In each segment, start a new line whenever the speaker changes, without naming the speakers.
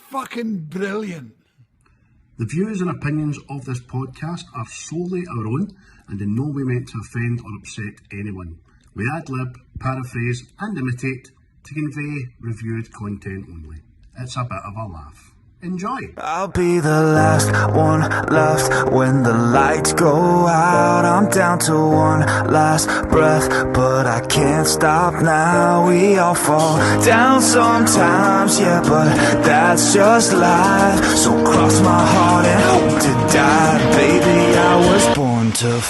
fucking brilliant.
The views and opinions of this podcast are solely our own and in no way meant to offend or upset anyone. We ad-lib, paraphrase and imitate to convey reviewed content only. It's a bit of a laugh. Enjoy!
I'll be the last one left when the lights go out. I'm down to one last breath, but I can't stop now. We all fall down sometimes, yeah, but that's just life. So cross my heart and hope to die. Baby, I was born to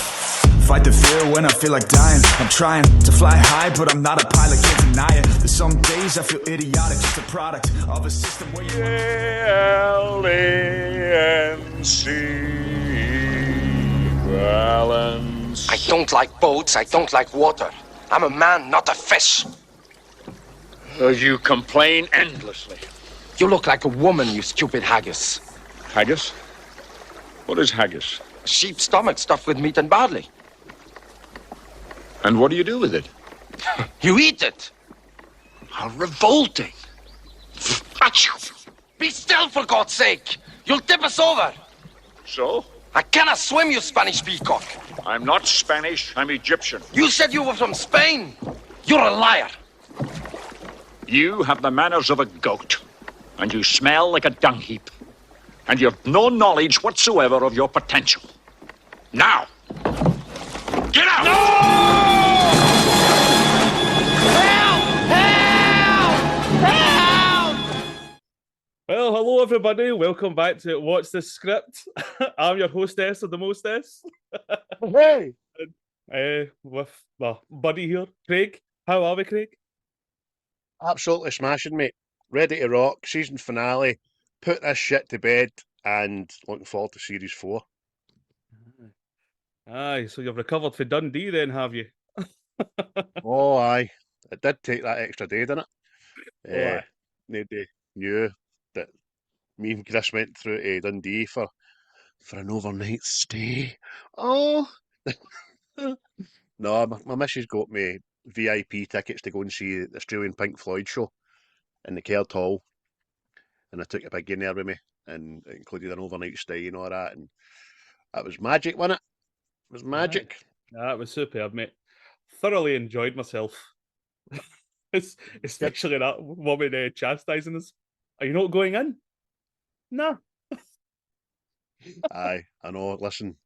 fight the fear when I feel like dying. I'm trying to fly high, but I'm not a pilot, can't deny it. There's some days I feel idiotic, just a product of a system where you
L-A-N-C balance.
I don't like boats, I don't like water. I'm a man, not a fish.
You complain endlessly.
You look like a woman, you stupid haggis.
Haggis? What is haggis?
Sheep's stomach stuffed with meat and barley.
And what do you do with it?
You eat it.
How revolting.
Achoo! Be still, for God's sake. You'll tip us over.
So?
I cannot swim, you Spanish peacock.
I'm not Spanish, I'm Egyptian.
You said you were from Spain. You're a liar.
You have the manners of a goat, and you smell like a dung heap, and you've no knowledge whatsoever of your potential. Now, get out!
No!
Well, hello everybody. Welcome back to What's the Script? I'm your hostess of the mostess.
Hey!
With my buddy here, Craig. How are we, Craig?
Absolutely smashing, mate. Ready to rock. Season finale. Put this shit to bed and looking forward to series 4.
Aye, so you've recovered for Dundee then, have you?
Oh, aye. It did take that extra day, didn't it?
Aye.
Nobody knew that me and Chris went through to Dundee for an overnight stay. Oh! No, my missus got me VIP tickets to go and see the Australian Pink Floyd show in the Caird Hall. And I took a big in there with me and it included an overnight stay and all that. And that was magic, wasn't it? It was magic.
Yeah, it was superb, mate. Thoroughly enjoyed myself. Especially that woman chastising us. Are you not going in? No.
Aye, I know. Listen,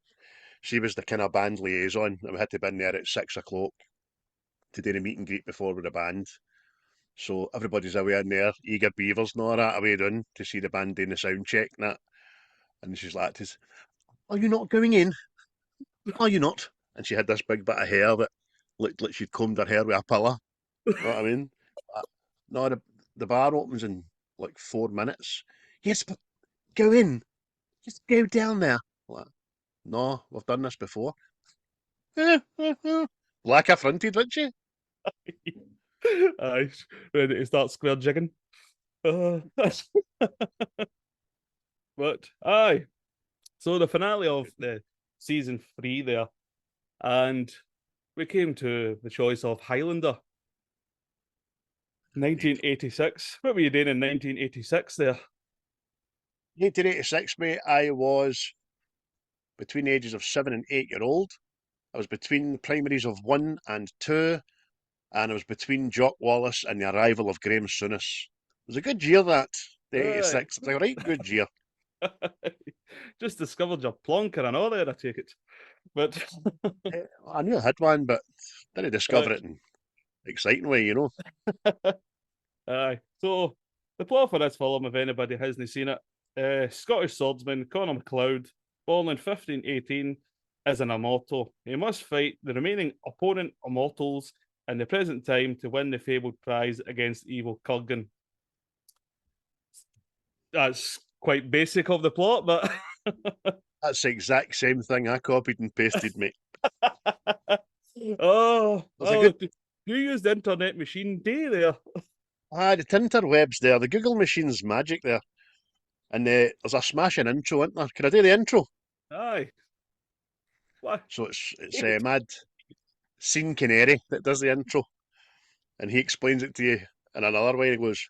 she was the kind of band liaison, and we had to be in there at 6 o'clock to do the meet and greet before with the band. So everybody's away in there, eager beavers and all that, away down to see the band doing the sound check and that. And she's like, "Are you not going in? Are you not?" And she had this big bit of hair that looked like she'd combed her hair with a pillow. You know what I mean? No, the bar opens in like 4 minutes. Yes, but go in. Just go down there. Like, no, we've done this before. Black affronted, wasn't she?
Aye, ready to start square jigging. But aye, so the finale of the season 3 there, and we came to the choice of Highlander. 1986. What were you doing in 1986 there?
1986, mate, I was between the ages of 7 and 8-year-old. I was between the primaries of 1 and 2, and I was between Jock Wallace and the arrival of Graham Souness. It was a good year, that, the 86. It was a right good year.
Just discovered your plonker and all there, I take it. But
I knew I had one, but didn't discover it in an exciting way, you know.
Aye. So the plot for this film, if anybody hasn't seen it, Scottish swordsman Connor Macleod, born in 1518, is an immortal. He must fight the remaining opponent immortals in the present time to win the fabled prize against evil Kurgan. That's quite basic of the plot, but
That's the exact same thing I copied and pasted, mate.
You used the internet machine day there.
The tinterwebs there, the Google machine's magic there. And there's a smashing intro, isn't there? Can I do the intro?
Aye. What?
So it's Mad Scene Connery that does the intro. And he explains it to you in another way. He goes,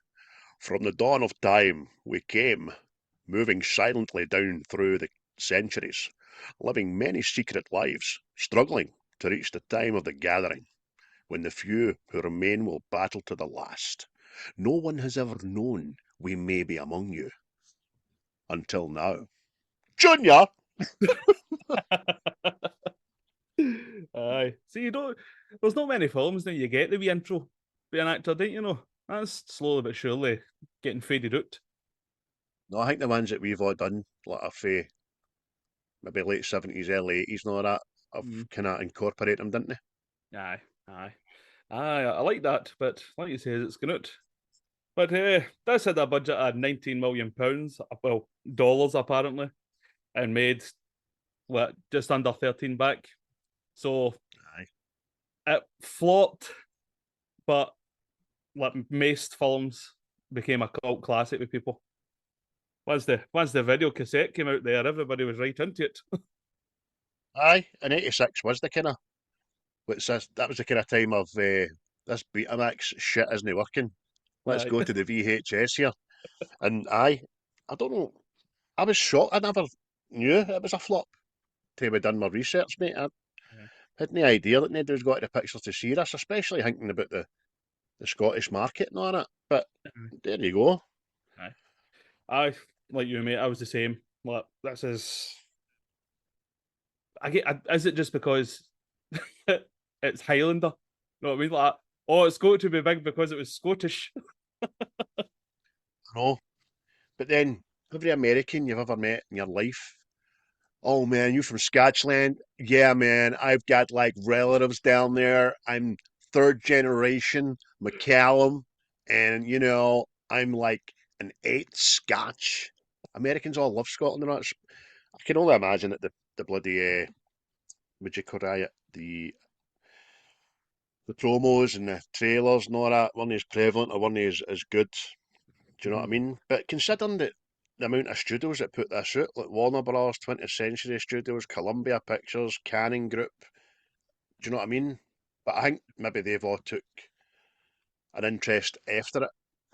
From the dawn of time we came, moving silently down through the centuries, living many secret lives, struggling to reach the time of the gathering, when the few who remain will battle to the last. No one has ever known we may be among you. Until now. Junior!
Aye. See, you don't. There's not many films that you get the wee intro be an actor, don't you know? That's slowly but surely getting faded out.
No, I think the ones that we've all done, like maybe late 70s, early 80s and all that, I've
Mm.
kind of incorporated them, didn't they?
Aye, aye, aye. I like that, but like you say, it's going out. But this had a budget of £19 million, well, dollars apparently, and made what just under 13 back. So
Aye.
it flopped, but like most films became a cult classic with people. Once the video cassette came out there, everybody was right into it.
Aye, and 86 was the kind of, that was the kind of time of this Betamax shit isn't working. Let's
Aye.
go to the VHS here. And I don't know, I was shocked. I never knew it was a flop till I done my research, mate. I had no idea that nobody was got to the pictures to see this, especially thinking about the Scottish market and all that. But there you go.
Aye. I like you, mate. I was the same. Like this is. I get. Is it just because it's Highlander? You know what I mean? Like, oh, it's got to be big because it was Scottish.
I know. But then every American you've ever met in your life, oh man, you from Scotland? Yeah, man, I've got like relatives down there. I'm third generation McCallum, and I'm like an eighth Scotch. Americans all love Scotland, and that's. I can only imagine that the bloody would you call it the promos and the trailers and all that weren't as prevalent or weren't as good. Do you know what I mean? But considering the amount of studios that put this out, like Warner Bros, 20th Century Studios, Columbia Pictures, Canning Group, do you know what I mean? But I think maybe they've all took an interest after it,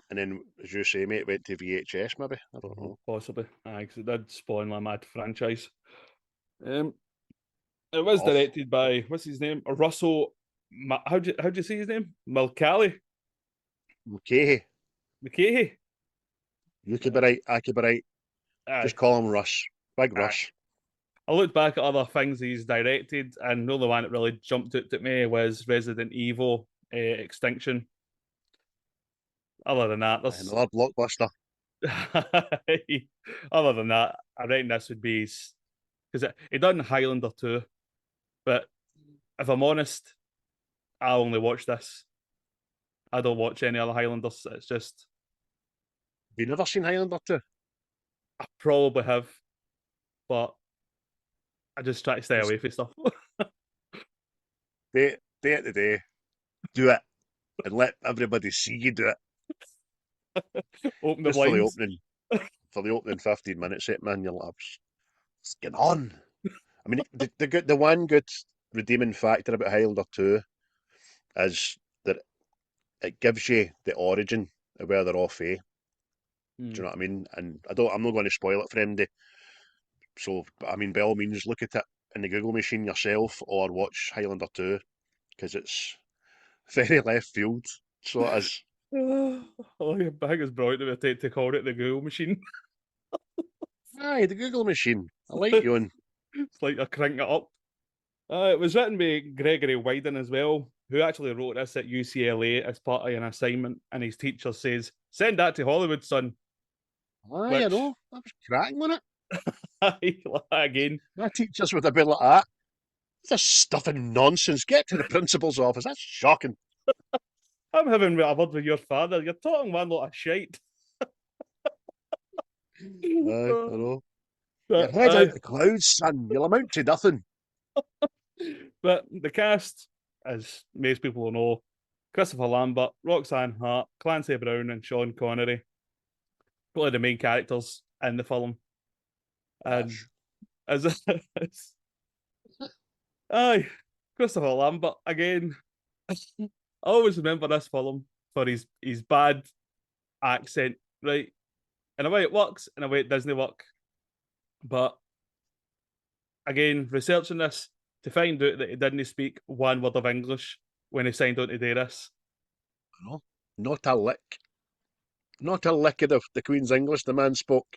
and then, as you say, mate, went to VHS maybe. I don't know.
Possibly. Aye, because it did spawn a mad franchise. Um, it was
Off.
directed by what's his name? Russell. How'd you say his name? Mulcahy.
Mulcahy.
Mulcahy.
You could be right, I could be right.
Aye.
Just call him Russ. Big
Aye.
Russ.
I looked back at other things he's directed, and the only one that really jumped out at me was Resident Evil Extinction. Other than that, there's
Another blockbuster.
other than that, I reckon this would be because he done Highlander too. But if I'm honest, I only watch this. I don't watch any other Highlanders. It's just
Have you never seen Highlander 2?
I probably have, but I just try to stay away from stuff.
Day at the day, do it and let everybody see you do it.
Open the
Just for the
blinds.
opening, 15 minutes, man, you're like, what's going on? I mean, the one good redeeming factor about Highlander 2 is that it gives you the origin of where they're off, eh? Do you know what I mean? And I'm not going to spoil it for anybody. So, I mean, by all means, look at it in the Google machine yourself or watch Highlander 2 because it's very left field. So it is.
Oh, your bag is brilliant that we to call it the Google machine.
Aye, the Google machine. I like you on.
It's like I crank it up. It was written by Gregory Widen as well, who actually wrote this at UCLA as part of an assignment, and his teacher says, "Send that to Hollywood, son."
Aye, I
Which,
know. I was cracking on it.
again,
My teachers would have been like that. This stuff and nonsense. Get to the principal's office. That's shocking.
I'm having a word with your father. You're talking one lot of shite.
Aye, I know. Your
But,
head out the clouds, son. You'll amount to nothing.
but the cast, as most people will know, Christopher Lambert, Roxanne Hart, Clancy Brown, and Sean Connery, probably the main characters in the film. And as aye, Christopher Lambert again. I always remember this film for his bad accent, right? In a way it works, in a way it doesn't work. But again, researching this to find out that he didn't speak one word of English when he signed on to do this.
No, not a lick. Not a lick of the Queen's English the man spoke.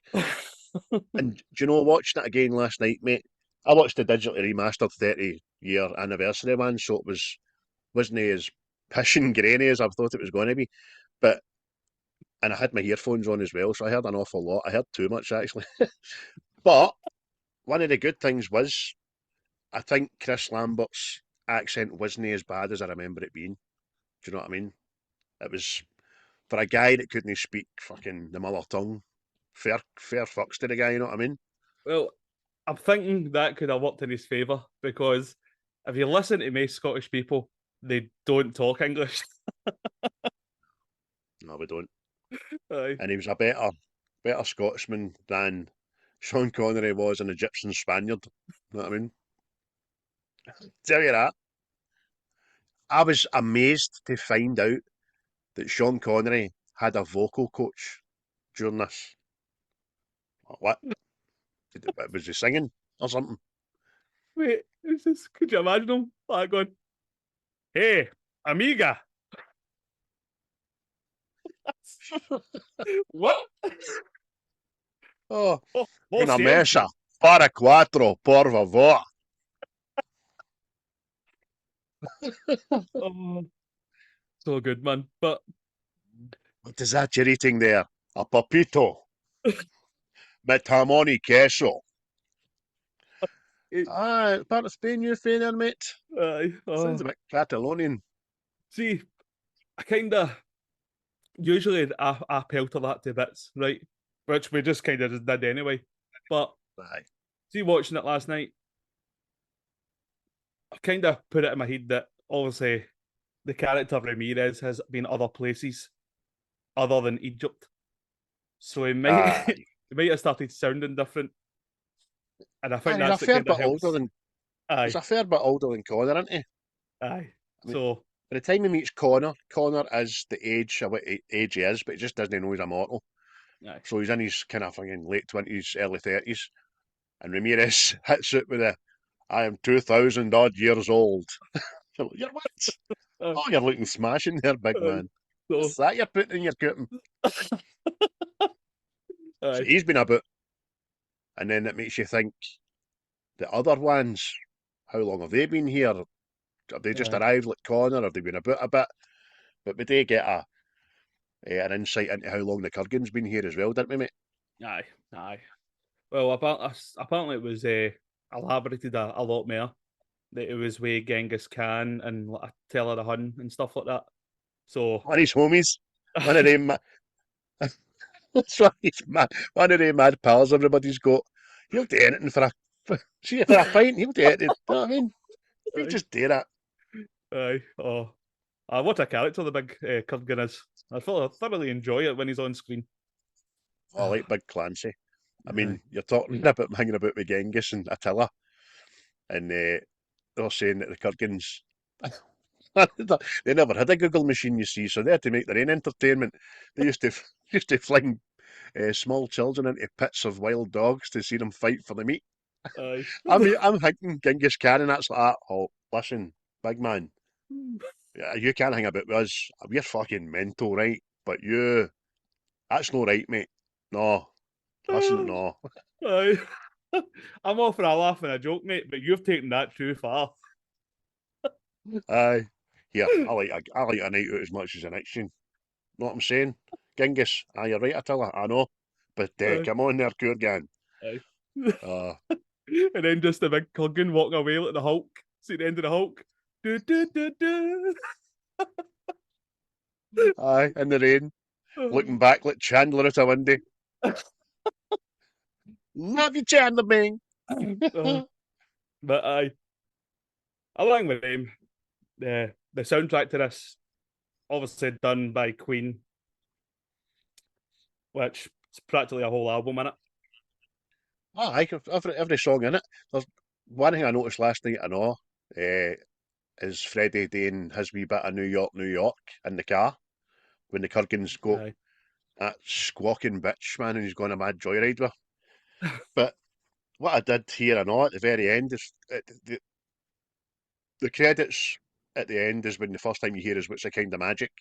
And do you know, watching it again last night, mate, I watched the digitally remastered 30-year anniversary one, so it wasn't as pish and grainy as I thought it was going to be. And I had my earphones on as well, so I heard an awful lot. I heard too much, actually. But one of the good things was, I think Chris Lambert's accent wasn't as bad as I remember it being. Do you know what I mean? It was, for a guy that couldn't speak fucking the mother tongue, fair fucks to the guy, you know what I mean?
Well, I'm thinking that could have worked in his favour because if you listen to most Scottish people, they don't talk English.
No, we don't.
Aye.
And he was a better Scotsman than Sean Connery was an Egyptian Spaniard. You know what I mean? Tell you that. I was amazed to find out that Sean Connery had a vocal coach during this. What? Was he singing or something?
Wait, is this? Could you imagine him like going, "Hey, amiga"? What?
Oh,
Oh,
una
Sergio.
mesa para cuatro, por favor.
Oh, so good, man. But
What is that you're eating there? A papito. Mit jamón y queso.
it,
Part of Spain you're saying there, mate?
aye,
Sounds a bit Catalonian.
see, I kind of usually I pelter that to bits, right? Which we just kind of just did anyway. But
Aye.
see, watching it last night, I kind of put it in my head that obviously the character Ramirez has been other places other than Egypt, so he might
Aye.
he might have started sounding different, and I think
And he's a
that's what
fair
kind of
bit older
helps.
than he's
Aye,
a fair bit older than Connor, isn't he?
aye.
I mean,
So
by the time he meets Connor, Connor is the age of what age he is, but he just doesn't know he's immortal.
aye.
So he's in his kind of fucking late 20s, early 30s. And Ramirez hits it with a, I am 2,000 odd years old. You're what?
Aye,
Oh, you're looking smashing there, big
aye.
man.
So
What's that you're putting in your cupping? So
aye,
he's been about, and then it makes you think the other ones, how long have they been here? Have they just
aye,
arrived like Connor? Have they been about a bit? But we did get an insight into how long the Kurgan's been here as well, didn't we, mate?
aye, aye. Well, apparently it was elaborated a lot more. That it was with Genghis Khan and like, Attila the Hun and stuff like that. So
One of his homies, one of them, that's right, one of them mad pals everybody's got. He'll do anything see, for a pint, he'll do anything. You know what I mean? He'll
aye,
just do that.
aye. Oh, what a character the big Kurgan is. I thoroughly enjoy it when he's on screen.
I like Big Clancy. I
Aye.
mean, you're talking about hanging about with Genghis and Attila, and they're saying that the Kurgans. They never had a Google machine, you see, so they had to make their own entertainment. They used to used to fling small children into pits of wild dogs to see them fight for the meat.
Aye.
I'm thinking Genghis Khan, and that's like, oh, listen, big man, you can't hang about with us. We're fucking mental, right? But that's no right, mate. No, listen, no.
Aye. I'm all for a laugh and a joke, mate, but you've taken that too far.
Aye, here, I like a night out as much as the next one. Know what I'm saying? Genghis, you're right, Attila, I know. But
Aye.
come on there, Kurgan.
Aye.
Uh,
And then just a big Kurgan walking away like the Hulk. See the end of the Hulk. Do, do, do, do.
aye, in the rain, looking back like Chandler out a window. Love you, Chandler Bing.
But along with them, the soundtrack to this, obviously done by Queen, which is practically a whole album in it.
Aye, every song in it. There's one thing I noticed last night, I know, is Freddie doing his wee bit of New York, New York in the car when the Kurgans go.
Aye.
that squawking bitch, man, who's going a mad joyride with. But what I did here and all at the very end is the credits at the end is when the first time you hear is What's the Kind of Magic,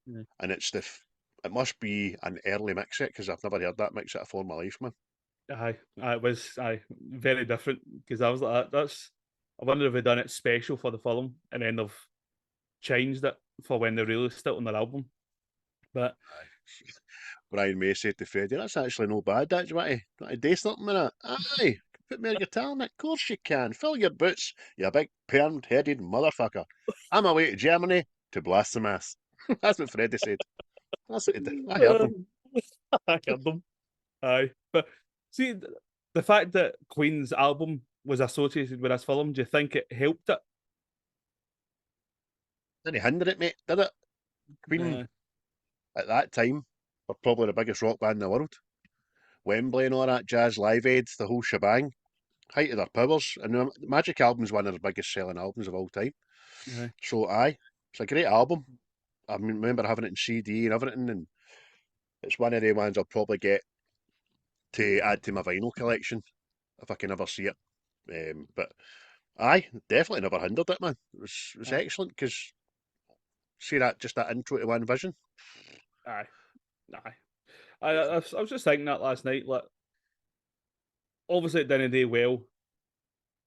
and it's it must be an early mix it because I've never heard that mix it before in my life, man.
It was very different because I was like, I wonder if they've done it special for the film and then they've changed it for when they released it on their album. But
Brian May said to Freddie, "That's actually no bad. That's want to do something with it. Aye, put more guitar in it. Of course you can. Fill your boots, you big permed-headed motherfucker. I'm away to Germany to blast the mass." That's what Freddie said. That's what he did. I heard him.
I heard them. Aye. But see, the fact that Queen's album was associated with this film, do you think it helped it?
Didn't hinder it, mate, did it? Queen, at that time, were probably the biggest rock band in the world. Wembley and all that, Jazz Live Aid, the whole shebang. Height of their powers. And the Magic album's one of their biggest selling albums of all time. So, aye, it's a great album. I remember having it in CD and everything, and it's one of the ones I'll probably get to add to my vinyl collection if I can ever see it. But aye, definitely never hindered it, man. It was excellent because see that intro to One Vision.
Aye. I was just thinking that last night. Like, obviously, it didn't do well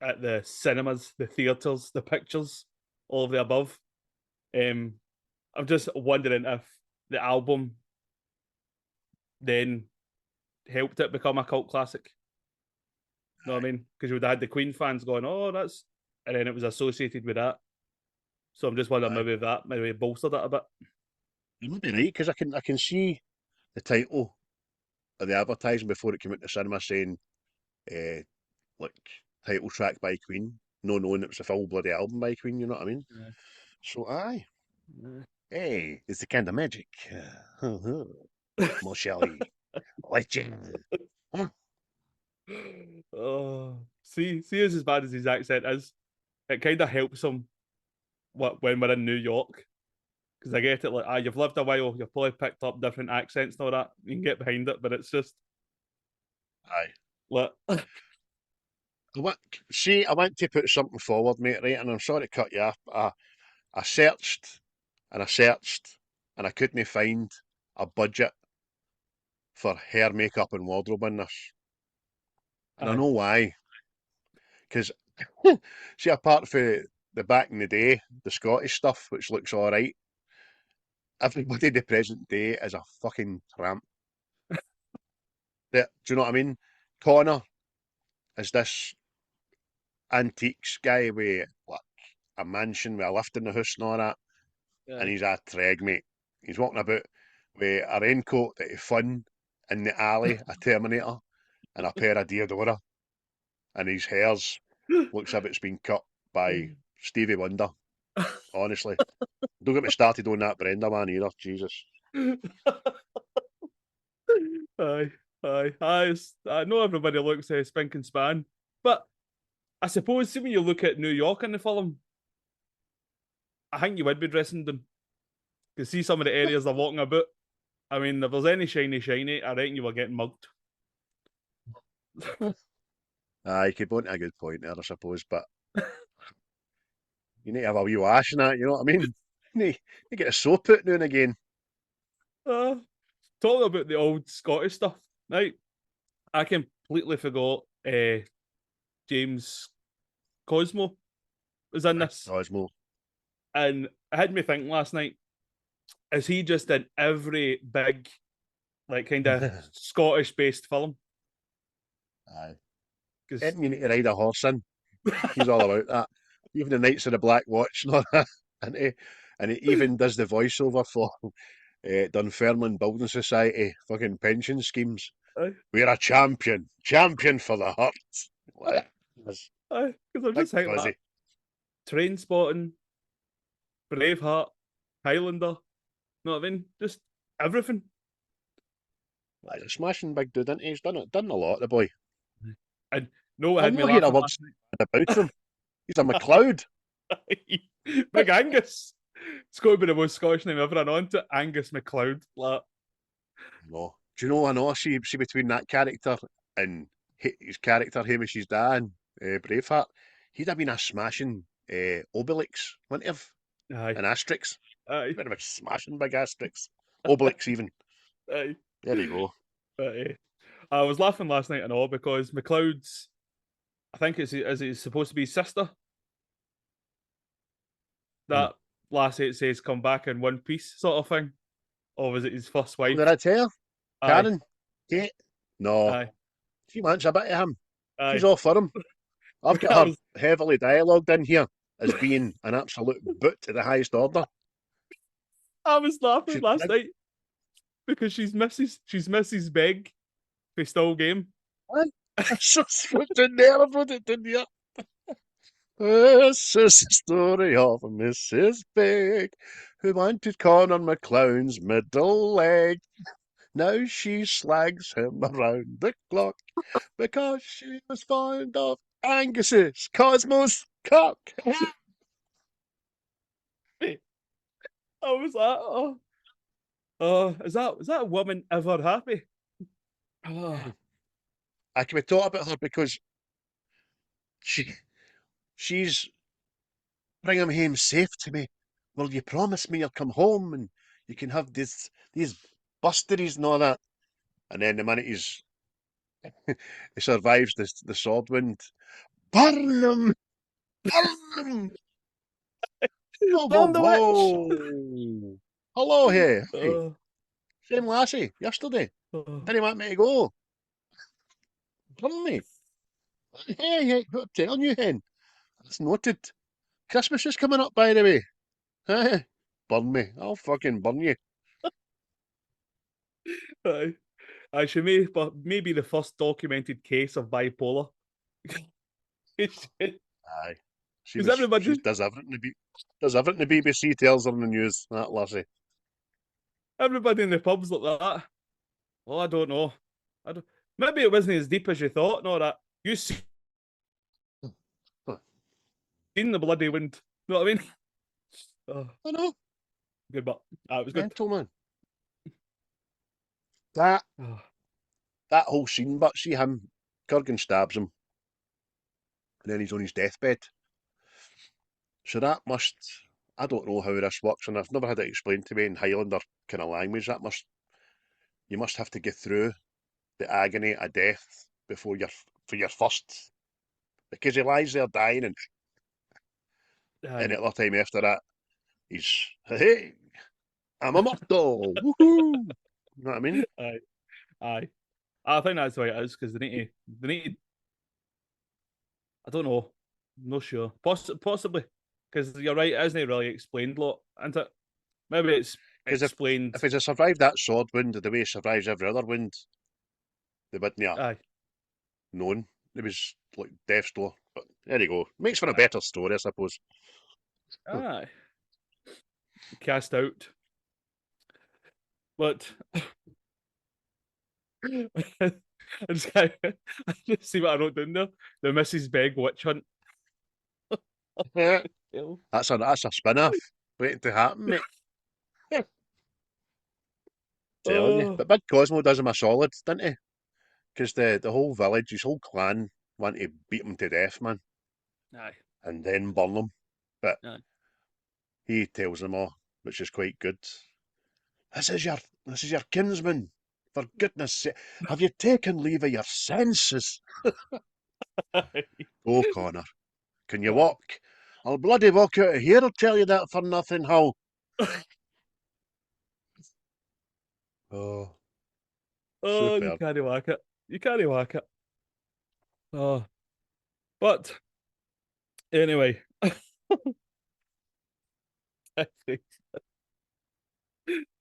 at the cinemas, the theatres, the pictures, all of the above. I'm just wondering if the album then helped it become a cult classic. You know what I mean? Because you would have had the Queen fans going, "Oh, that's," and then it was associated with that. So I'm just wondering maybe bolstered it a bit.
You might be right because I can see the title of the advertising before it came out to cinema saying, like title track by Queen, no knowing it was a full bloody album by Queen. You know what I mean?
Yeah.
So aye, hey, it's the kind of magic. Mulcahy, legend.
Oh, see, as bad as his accent is, it kind of helps him when we're in New York. Because I get it, like, you've lived a while, you've probably picked up different accents and all that. You can get behind it, but it's just,
Aye.
like,
I want to put something forward, mate, right? And I'm sorry to cut you off. I searched and I searched and I couldn't find a budget for hair, makeup, and wardrobe in this. And I know why. Because, see, apart from the back in the day, the Scottish stuff, which looks alright, everybody in the present day is a fucking tramp. Do you know what I mean? Connor is this antiques guy with like a mansion with a lift in the house and all that, and he's a treg, mate. He's walking about with a raincoat that he fun in the alley, a Terminator, and a pair of deodora, and his hair's looks like it's been cut by Stevie Wonder. Honestly, don't get me started on that Brenda man either. Jesus.
Aye. I know everybody looks spink and span, but I suppose, see, when you look at New York in the film, I think you would be dressing them. Because see some of the areas they're walking about. I mean, if there's any shiny, I reckon you were getting mugged.
You could point to a good point there, I suppose, but you need to have a wee wash and that, you know what I mean? You need to get a soap out now and again.
Talking about the old Scottish stuff, right? I completely forgot James Cosmo was in this.
Cosmo.
And it had me thinking last night, is he just in every big, like, kind of Scottish-based film?
Aye. You need to ride a horse in. He's all about that. Even the Knights of the Black Watch and all that. And he even does the voiceover for Dunfermline Building Society fucking pension schemes.
Aye.
We're a champion for the Hart.
Because I'm just thinking that. Train Spotting, Braveheart, Highlander, know what I mean? Just everything.
He's a smashing big dude, isn't he? He's done a lot, the boy.
And no, what had me
laughing
laughing
about him. He's a Macleod.
Big Angus. It's got to be the most Scottish name ever, and on to Angus Macleod. Like,
No. Do you know, I know, see between that character and his character, Hamish's dad, Braveheart, he'd have been a smashing Obelix, wouldn't he have?
Aye.
An Asterix.
Aye.
Bit of a smashing big Asterix. Obelix, even.
Aye.
There you go.
But, I was laughing last night and all because Macleod's, I think it's supposed to be his sister. That lassie it says come back in one piece sort of thing. Or was it his first
Oh,
wife?
did I tell you?
Aye.
Karen? Kate? No.
Aye.
She wants a bit of him. She's
Aye.
all for him. I've got
I
her
was
heavily dialogued in here as being an absolute boot to the highest order.
I was laughing
She,
last night because she's Mrs. Big for Still Game.
It's just what the nerve of it, didn't you? This is the story of Mrs. Big, who wanted Connor Macleod's middle leg. Now she slags him around the clock because she was fond of Angus's Cosmos cock.
I was like, is that woman ever happy? Oh,
I can we talk about her because she's bring him home safe to me. Will you promise me you'll come home and you can have these busteries and all that? And then the minute he survives the sword wind, burn him! Burn him! Whoa, whoa,
burn the witch!
whoa! Hello, hey, hey,
Oh,
same lassie yesterday.
oh.
Didn't want me to go. Burn me. Hey, hey, what I'm telling you, hen. That's noted. Christmas is coming up, by the way. Hey, burn me. I'll fucking burn you.
Aye. She may be the first documented case of bipolar. Because
Aye. She
everybody,
does everything does everything the BBC tells her in the news, that lassie.
everybody in the pubs like that. Well, I don't know. Maybe it wasn't as deep as you thought. No, that you seen the bloody wind. You know what I mean? Oh,
I know,
good, but it was good.
mental man. That
Oh,
that whole scene, but see him, Kurgan stabs him, and then he's on his deathbed. So that must, I don't know how this works, and I've never had it explained to me in Highlander kind of language. You must have to get through the agony of death before for your first, because he lies there dying, and
aye,
any other time after that, he's, hey, I'm immortal, woohoo! You know what I mean?
aye, aye. I think that's why it is because they need to, I don't know, no sure, possibly because you're right, it isn't really explained a lot, isn't it? Maybe it's
Because
explained.
if he'd have survived that sword wound the way he survives every other wound, they wouldn't have
Aye,
known. It was like death's door. But there you go. Makes for a better story, I suppose.
aye, cast out, but I I just see what I wrote down there. The Mrs. Beg witch hunt. Ew.
That's a spin-off waiting to happen, mate. Telling you.
Oh,
But Big Cosmo does him a solid, didn't he? Because the whole village, his whole clan, want to beat him to death, man,
aye,
and then burn him. But
aye.
he tells them all, which is quite good. This is your kinsman. For goodness sake, have you taken leave of your senses? Oh, Connor, can you walk? I'll bloody walk out of here, I'll tell you that for nothing, how? Oh,
Oh, you
superb.
can't whack it. You can't whack it. Oh, but anyway,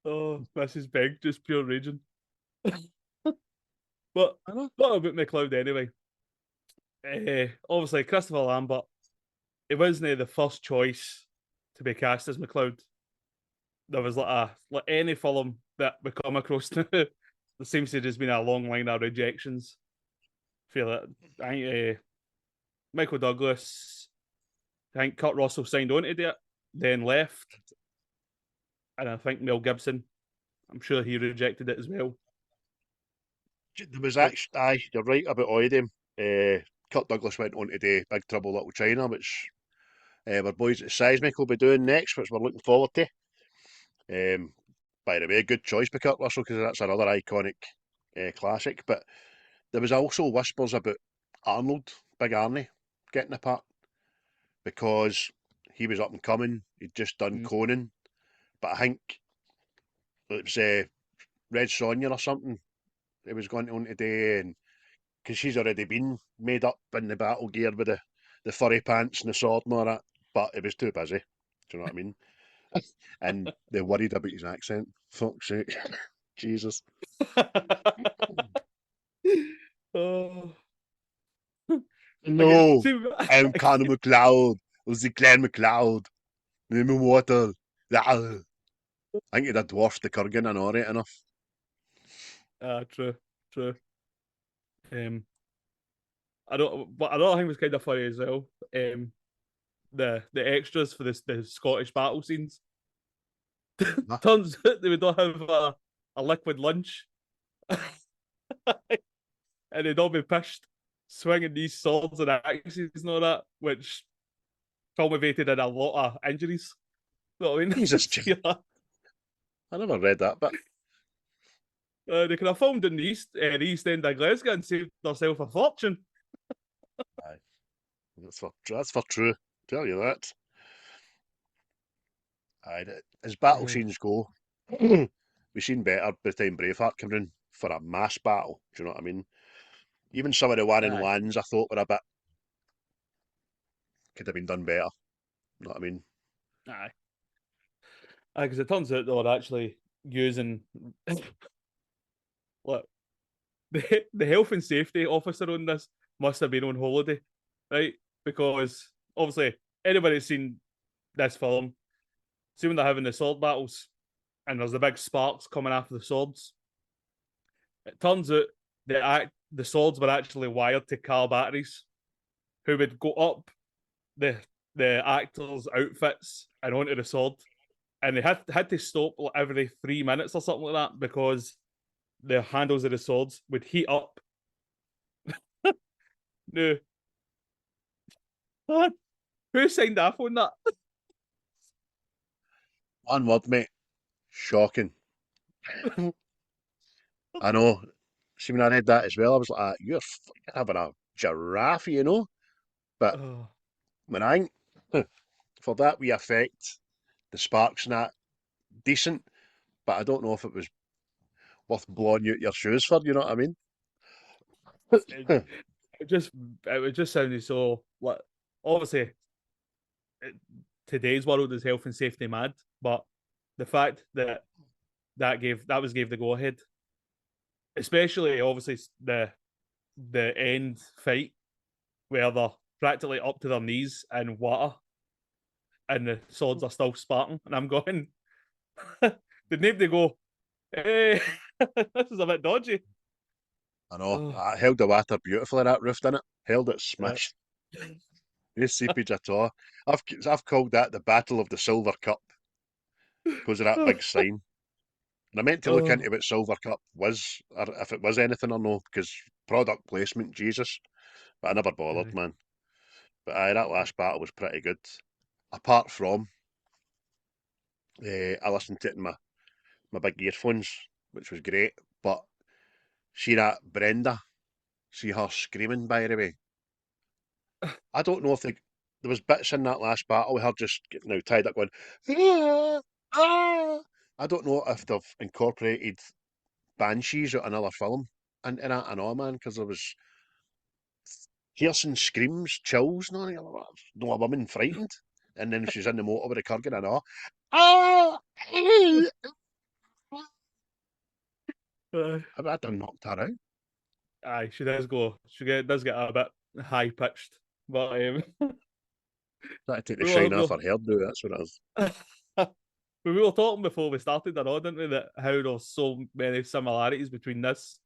oh, Mrs. Beg just pure raging. But
I know.
not about McLeod anyway. Obviously, Christopher Lambert, he wasn't the first choice to be cast as McLeod. There was like any film that we come across now, there seems to have just been a long line of rejections. Feel that I think Michael Douglas, I think Kurt Russell signed on to do it, then left, and I think Mel Gibson I'm sure he rejected it as well.
There was actually, aye, you're right about all of them. Kirk Douglas went on to do Big Trouble Little China, which our boys at Seismic will be doing next, which we're looking forward to. By the way, good choice by Kurt Russell, because that's another iconic classic. But there was also whispers about Arnold, Big Arnie, getting the part, because he was up and coming. He'd just done Conan, but I think it was Red Sonja or something it was going on today, and because she's already been made up in the battle gear with the furry pants and the sword and all that, but it was too busy. Do you know what I mean? And they worried about his accent. Fuck's sake. Jesus.
Oh.
No,
See,
I'm Connor Macleod. I was the Glenn Macleod. I'm immortal. I think he'd have dwarfed the Kurgan and all right enough.
True, true. But another thing was kind of funny as well. The extras for the Scottish battle scenes. Turns out they would all have a liquid lunch, and they'd all be pished, swinging these swords and axes and all that, which culminated in a lot of injuries. You know what I mean?
Jesus, I never read that, but
they could have filmed in the East End of Glasgow and saved themselves a fortune.
aye, that's for true. Tell you that. Aye, as battle scenes go, we've seen better by the time Braveheart came in for a mass battle. Do you know what I mean? Even some of the Warren
Aye.
lands I thought were a bit could have been done better. You know what I mean?
Aye. Because it turns out they were actually using look, the health and safety officer on this must have been on holiday, right? Because obviously anybody that's seen this film, see when they're having the sword battles and there's the big sparks coming after the swords. It turns out the swords were actually wired to car batteries, who would go up the actors' outfits and onto the sword, and they had to stop every 3 minutes or something like that because the handles of the swords would heat up. No, who signed off on that?
One word, mate. Shocking. I know. See, when I read that as well, I was like, you're having a giraffe, you know? But when I for that wee effect, the sparks and that, decent, but I don't know if it was worth blowing out your shoes for, you know what I mean?
it, it was just sounding so like obviously today's world is health and safety mad, but the fact that gave the go ahead, especially obviously the end fight where they're practically up to their knees in water and the swords are still sparking, and I'm going, did nobody go, hey, this is a bit dodgy?
I know. I held the water beautifully, that roof, didn't it? Held it
Yeah.
smashed. No seepage at all. I've called that the Battle of the Silver Cup because of that big sign. And I meant to look into what Silver Cup was, or if it was anything or no, because product placement, Jesus. But I never bothered, man. But aye, that last battle was pretty good. Apart from, I listened to it in my big earphones, which was great. But see that Brenda, see her screaming, by the way. I don't know if there was bits in that last battle with her just getting now tied up going, ah, ah. I don't know if they've incorporated Banshees out another film into that and all, man, because there was piercing screams, chills, no, no, a woman frightened. And then she's in the motor with the Kurgan and all. Ah! I done knocked her out.
Aye, she does go. Does get a bit high pitched, but
That take the shine off her hairdo. That's what it is.
we were talking before we started, I know, didn't we, that how there's so many similarities between this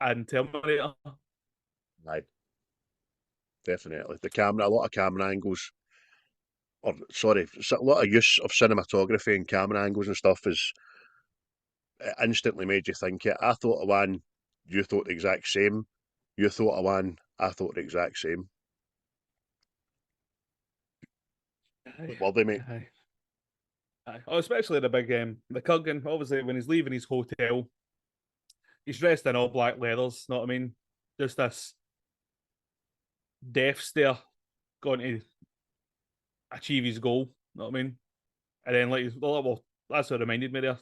and Terminator.
Aye, definitely. A lot of camera angles, a lot of use of cinematography and camera angles and stuff it instantly made you think it. I thought of one, you thought the exact same. You thought of one, I thought the exact same.
Aye.
Well, they mate.
Aye. Aye. Oh, especially the big the Kurgan, obviously when he's leaving his hotel, he's dressed in all black leathers, know what I mean? Just this death stare going to achieve his goal, know what I mean? And then well, that's what reminded me there.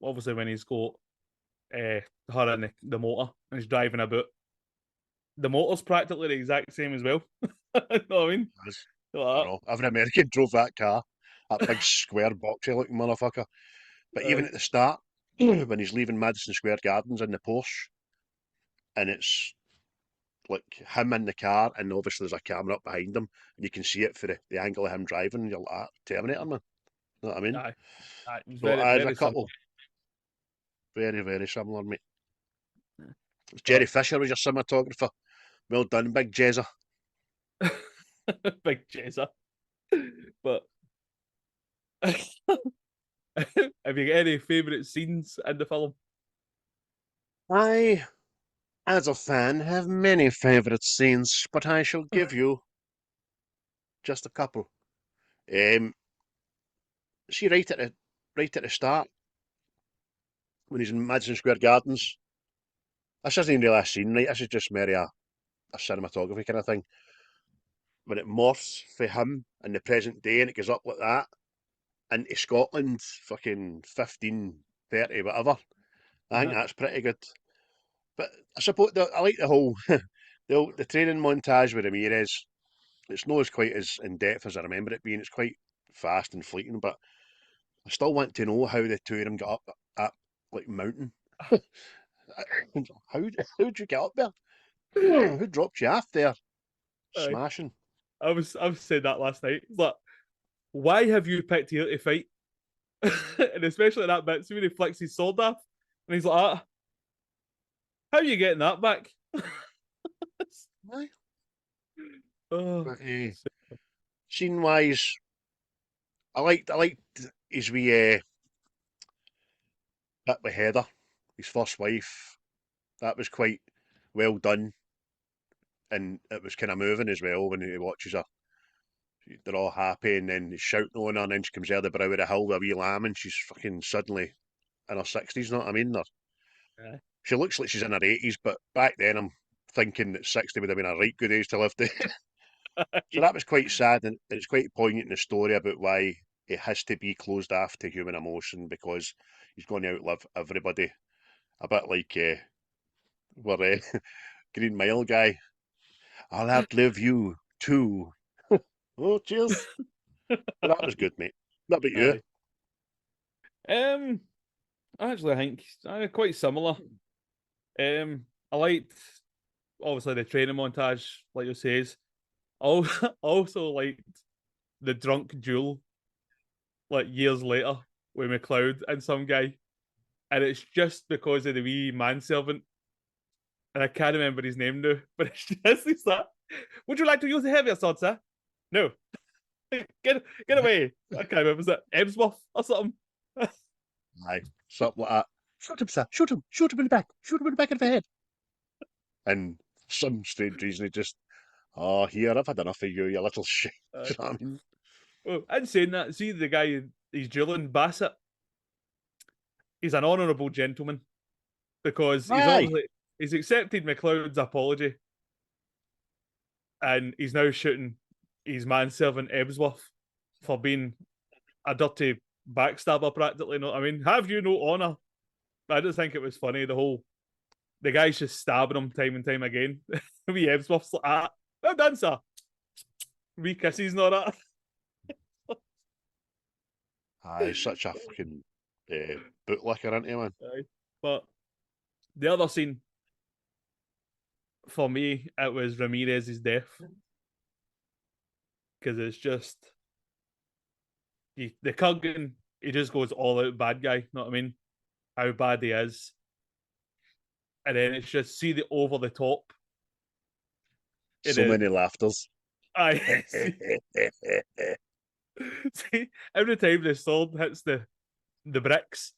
Obviously when he's got her in the motor and he's driving about. The motor's practically the exact same as well. Know what I mean?
I
Like
know. Every American drove that car. That big square boxy looking motherfucker. But even
that.
at the start, when he's leaving Madison Square Gardens in the Porsche, and it's like him in the car, and obviously there's a camera up behind him, and you can see it for the angle of him driving, and you're like, ah, Terminator, man. You know what I mean?
Aye, aye, it was
So
very,
there's a
very similar.
couple. Very, very similar, mate. Gerry
But
Fisher was your cinematographer. Well done, big Jezza.
big chaser. But have you got any favourite scenes in the film?
I, as a fan, have many favourite scenes, but I shall give you just a couple. Um, see, right at the start, when he's in Madison Square Gardens, this isn't really a scene, right? This is just merely a cinematography kind of thing. When it morphs for him in the present day and it goes up like that into Scotland, fucking 1530, whatever. I think
Uh-huh.
that's pretty good. But I suppose I like the whole the training montage with Ramirez. It's not as quite as in depth as I remember it being. It's quite fast and fleeting, but I still want to know how the two of them got up that like mountain. How'd you get up there? Who dropped you off there?
Aye.
Smashing.
I was saying that last night. It's like, why have you picked here to fight? And especially that bit, so when he flicks his sword off, and he's like, ah, how are you getting that back?
Aye.
Oh,
But, scene wise, I liked his wee bit with Heather, his first wife. That was quite well done, and it was kind of moving as well when he watches her. They're all happy, and then he's shouting on her, and then she comes out of the brow of the hill with a wee lamb, and she's fucking suddenly in her 60s, know what I mean?
yeah.
She looks like she's in her 80s, but back then I'm thinking that 60 would have been a right good age to live to. So that was quite sad, and it's quite poignant in the story about why it has to be closed off to human emotion because he's going to outlive everybody. A bit like where Green Mile guy, I'll outlive you too. Oh, cheers. But that was good, mate. What about you?
Aye. Um, actually, I think quite similar. I liked obviously the training montage, like you says. Also liked the drunk duel, like years later with McLeod and some guy, and it's just because of the wee manservant, and I can't remember his name now, but it's that. Would you like to use the heavier sword, sir? No. Get away. I can't remember. Was it Ebsworth or something?
Aye, something like that. Shoot him, sir. Shoot him. Shoot him in the back. Shoot him in the back of the head. And some strange reason he just, oh, here, I've had enough of you, you little shit. Do you know what I mean?
Oh, and saying that, see the guy he's dueling Bassett. He's an honourable gentleman because
Aye.
he's accepted McLeod's apology, and he's now shooting his manservant Ebsworth for being a dirty backstabber, practically. Know what I mean? Have you no honour? I just think it was funny. The guy's just stabbing him time and time again. Wee Ebsworth's like, ah, well done, sir. Wee kisses and all that.
Aye, such a fucking bootlicker, isn't he, man?
Aye. But the other scene for me, it was Ramirez's death because it's just the Kurgan. He just goes all out bad guy. Know what I mean? How bad he is, and then it's just see the over the top.
So many laughters.
I see every time the sword hits the bricks,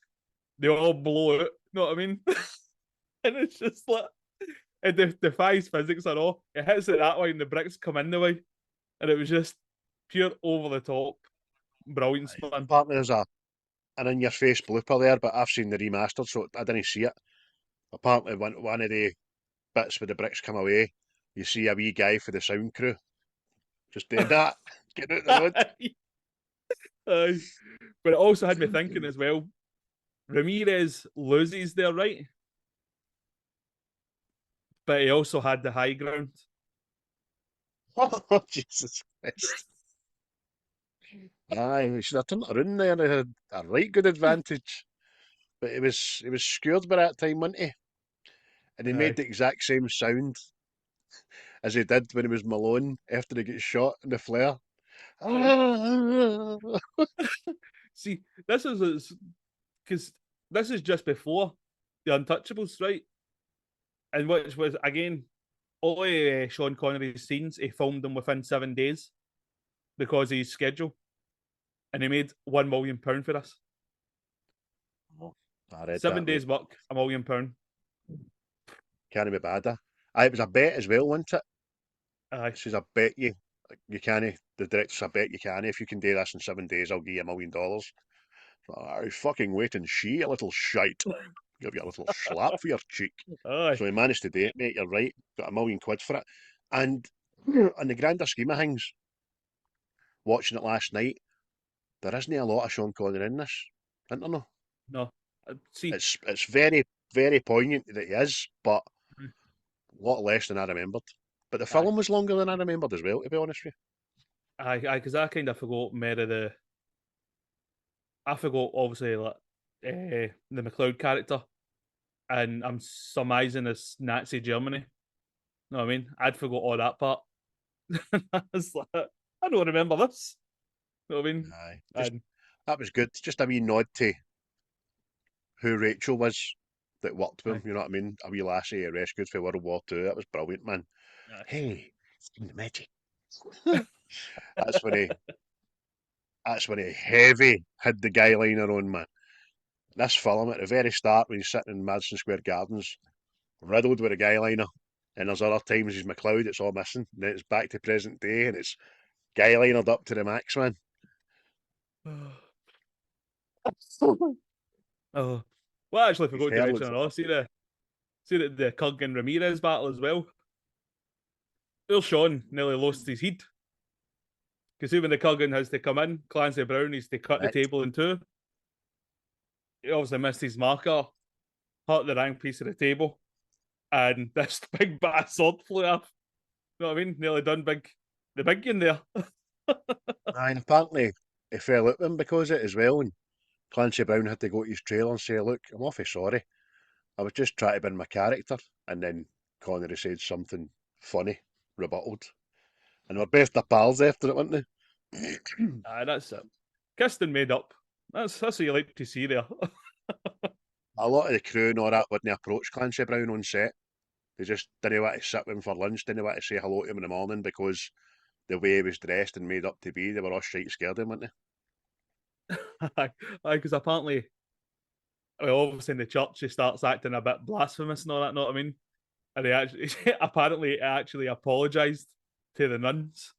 they all blow out. Know what I mean? And it's just like it defies physics at all. It hits it that way, and the bricks come in the way, and it was just pure over the top brilliance, man.
Apparently there's an in-your-face blooper there, but I've seen the remastered, so I didn't see it. Apparently one of the bits where the bricks come away, you see a wee guy for the sound crew just doing that, getting out the road.
Aye. But it also had me thinking as well. Ramirez loses there, right? But he also had the high ground.
Oh, Jesus Christ. Aye, we should have turned it around there. They had a right good advantage. But he was scared by that time, wasn't he? And he
Aye.
made the exact same sound as he did when he was Malone after he gets shot in the flare.
See, this is because this is just before the Untouchables, right? And which was again all of Sean Connery's scenes. He filmed them within 7 days because of his schedule, and he made £1 million for this.
I read
7
that, mate.
days work, £1 million.
Can't be bad. It was a bet as well, wasn't it?
Aye.
It says, I bet you can't. The director's, I bet you can. If you can do this in 7 days, I'll give you $1 million. I fucking wait and see, a little shite. Give you a little slap for your cheek.
Aye.
So he managed to do it, mate. You're right. Got £1 million for it. And in the grander scheme of things, watching it last night, there isn't a lot of Sean Connery in this. Isn't there, no?
No. See,
It's very, very poignant that he is, but a lot less than I remembered. But the film was longer than I remembered as well, to be honest with you.
aye, because I kind of forgot more of the. I forgot obviously like the Macleod character, and I'm surmising it's Nazi Germany. Know what I mean? I'd forgot all that part. I was like, I don't remember this. Know what I mean?
Aye. That was good. Just a wee nod to who Rachel was that worked with him, you know what I mean? A wee lassie rescued for World War II. That was brilliant, man.
Aye.
Hey, it's the magic. That's when he heavy had the guy liner on, man. This film at the very start when he's sitting in Madison Square Gardens, riddled with a guy liner. And there's other times he's Macleod, it's all missing. And then it's back to present day and it's guy linered up to the max, man.
Oh, well, I actually forgot to
hair
mention
looks-
see the Kurgan Ramirez battle as well. Well, Sean nearly lost his head. Because when the Kurgan has to come in, Clancy Brown needs to cut the
Right.
table in two. He obviously missed his marker, hurt the rank piece of the table, and this big bat of sword flew off. You know what I mean? Nearly done the big one there.
Aye, and apparently he fell out with him because of it as well. And Clancy Brown had to go to his trailer and say, look, I'm awfully sorry. I was just trying to be in my character. And then Connery said something funny, rebutted. And we're both the pals after it, weren't they?
Aye, that's it. Kissed and made up. That's what you like to see there.
A lot of the crew and all that wouldn't approach Clancy Brown on set. They just didn't want to sit with him for lunch, didn't want to say hello to him in the morning because the way he was dressed and made up to be, they were all shite scared of him, weren't they?
Aye, because apparently, well, obviously in the church he starts acting a bit blasphemous and all that, know what I mean? And he actually, apparently actually apologised to the nuns.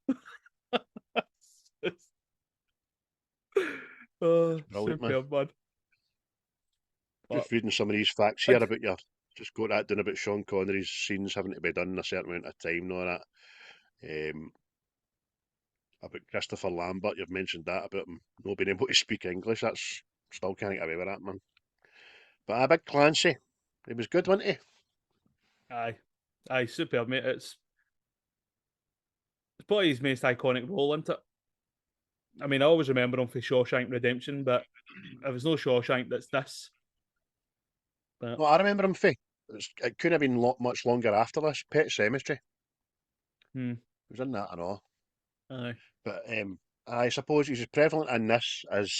Oh,
Brilliant, man.
superb, man.
Just reading some of these facts here about just got that down about Sean Connery's scenes having to be done in a certain amount of time and all that. About Christopher Lambert, you've mentioned that about him not being able to speak English. That's still can't get away with that, man. But a big Clancy, he was good, wasn't he?
Aye, superb, mate. It's probably his most iconic role, isn't it? I mean, I always remember him for Shawshank Redemption, but if there's no Shawshank, that's this. But...
No, I remember him for. It couldn't have been much longer after this. Pet Cemetery. He was in that and all.
Aye.
But I suppose he's as prevalent in this as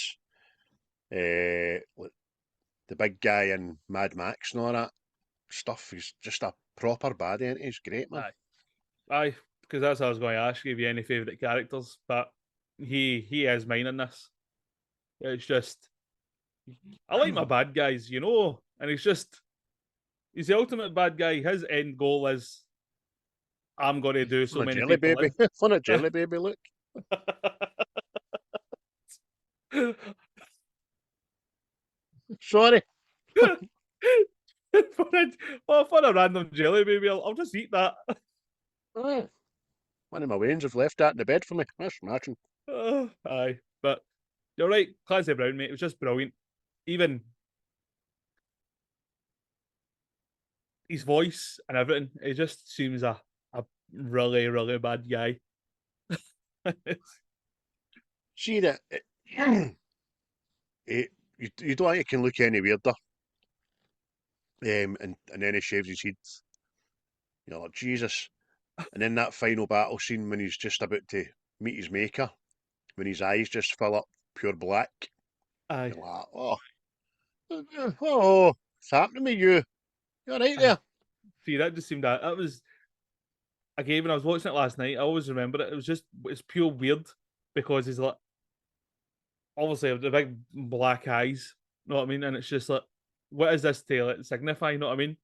the big guy in Mad Max and all that stuff. He's just a proper baddie, and he's great, man.
Aye, because that's what I was going to ask you. Have you any favourite characters? But he is mine in this. It's just I like my bad guys, you know, and he's the ultimate bad guy. His end goal is, I'm going to do so
Fun of
many
jelly
people
baby. Fun of jelly baby, look.
in.
Sorry.
For a random jelly baby, I'll just eat that.
One of my wains have left that in the bed for me. That's smashing.
Aye, but you're right, Clancy Brown, mate. It was just brilliant. Even his voice and everything, it just seems a really, really bad guy.
See that you don't think it can look any weirder. And then he shaves his head. You're like, Jesus. And then that final battle scene when he's just about to meet his maker, when his eyes just fill up pure black.
Aye.
You're like, oh, what's happening to you? You're right there.
See, that just seemed that was again when I was watching it last night. I always remember it. It's pure weird because he's like obviously the big black eyes. You know what I mean? And it's just like, what is this to signify? You know what I mean?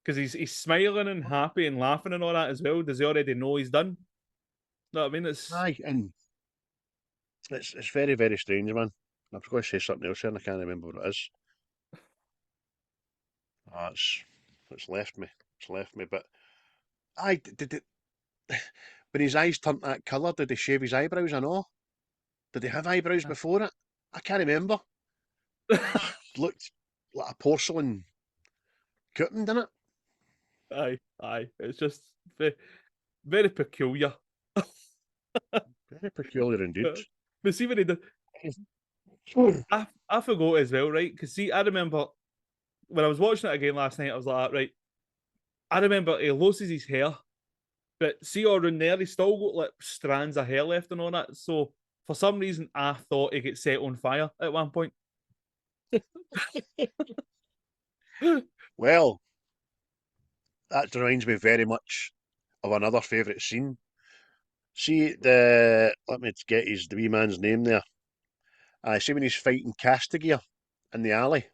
Because he's smiling and happy and laughing and all that as well. Does he already know he's done? You know what I mean? It's
Aye, and it's very, very strange, man. I was going to say something else here and I can't remember what it is. It's left me. It's left me. But aye, did it when his eyes turned that colour, did he shave his eyebrows and all? Did he have eyebrows before it? I can't remember. It looked like a porcelain curtain, didn't it?
aye. It's just very, very peculiar.
Very peculiar indeed.
But see when he did, I forgot as well, right? Because see, I remember when I was watching it again last night, I was like, right. I remember he loses his hair, but see all around there, he's still got like strands of hair left and all that. So for some reason, I thought he gets set on fire at one point.
Well, that reminds me very much of another favourite scene. See let me get the wee man's name there. I see when he's fighting Castigear in the alley.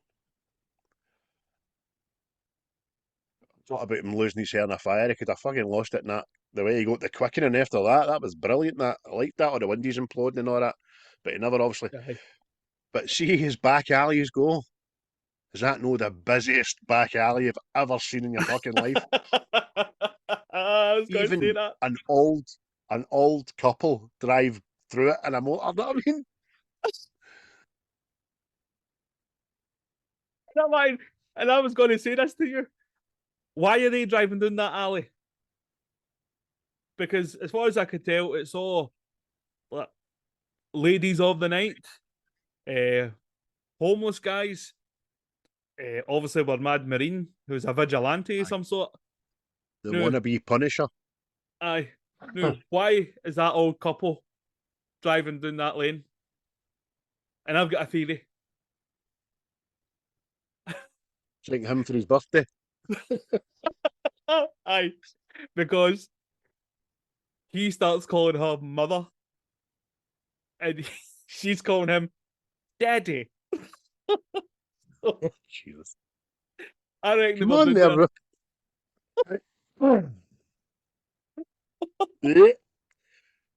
Thought about him losing his hair in a fire. He could have fucking lost it in that. The way he got the quickening after that was brilliant. That I liked that, or the windies imploding and all that. But he never obviously.
Aye.
But see his back alleys go. Is that no the busiest back alley you've ever seen in your fucking life?
I was going to say
Even
that.
an old couple drive through it in a motor. You know what I mean?
Never mind. And I was going to say this to you. Why are they driving down that alley? Because as far as I could tell, it's all like, ladies of the night, homeless guys, obviously we're Mad Marine, who's a vigilante of some sort.
The wannabe Punisher.
Aye. No, why is that old couple driving down that lane? And I've got a theory.
Think him for his birthday.
Aye. Because he starts calling her mother. And she's calling him daddy.
Jesus.
I reckon
Come on there, bro.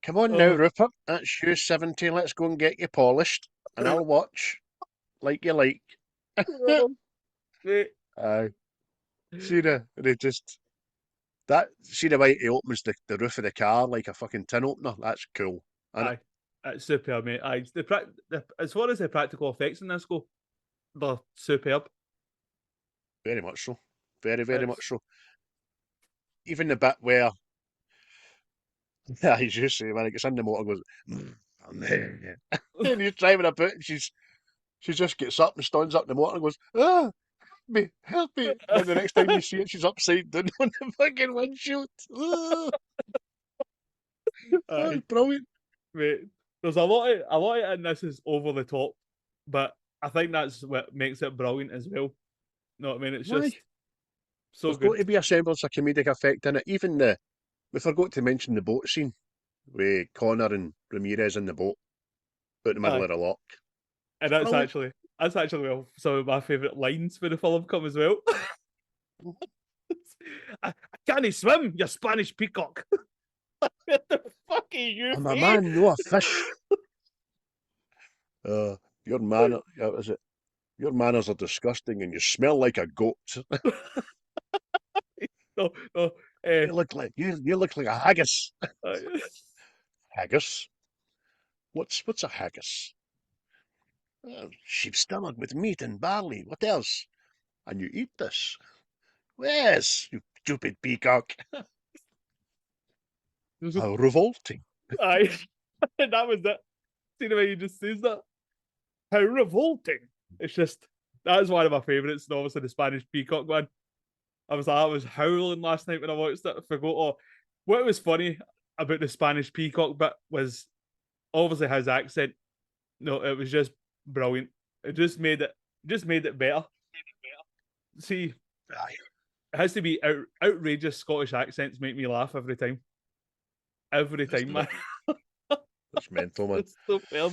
Come on now, Rupert. That's you 70. Let's go and get you polished. And I'll watch like you like. Aye. See the way he opens the roof of the car like a fucking tin opener. That's cool.
Aye. It's superb, mate. Aye. As far as the practical effects in this go, they're superb.
Very much so. Very, very much so. Even the bit where he's just saying when he gets in the motor goes, and he's driving about and she just gets up and stands up in the motor and goes, help me. And the next time you see it, she's upside down on the fucking windshield. That's brilliant.
Mate, there's a lot of it in this is over the top, but I think that's what makes it brilliant as well. You know what I mean? It's just so
There's
good.
got to be a semblance of comedic effect in it. Even we forgot to mention the boat scene with Connor and Ramirez in the boat out in the middle of the lock.
And that's
Brilliant.
actually That's actually some of my favourite lines for the film come as well. I can't swim, you Spanish peacock. What the fuck are you?
I'm a man, no a fish. Your manners, is it? Your manners are disgusting, and you smell like a goat.
No, no.
You look like a haggis.
Uh,
Haggis? What's a haggis? Sheep's stomach with meat and barley. What else? And you eat this? Yes, you stupid peacock. How revolting.
aye. That was it. See the way he just says that? How revolting. It's just, that is one of my favourites, and obviously the Spanish peacock one. I was howling last night when I watched it. I forgot what was funny about the Spanish peacock bit was obviously his accent. No, it was just brilliant. It just made it better. See,
Aye.
it has to be outrageous Scottish accents make me laugh every time. Every time, man.
That's mental, man.
It's so fair.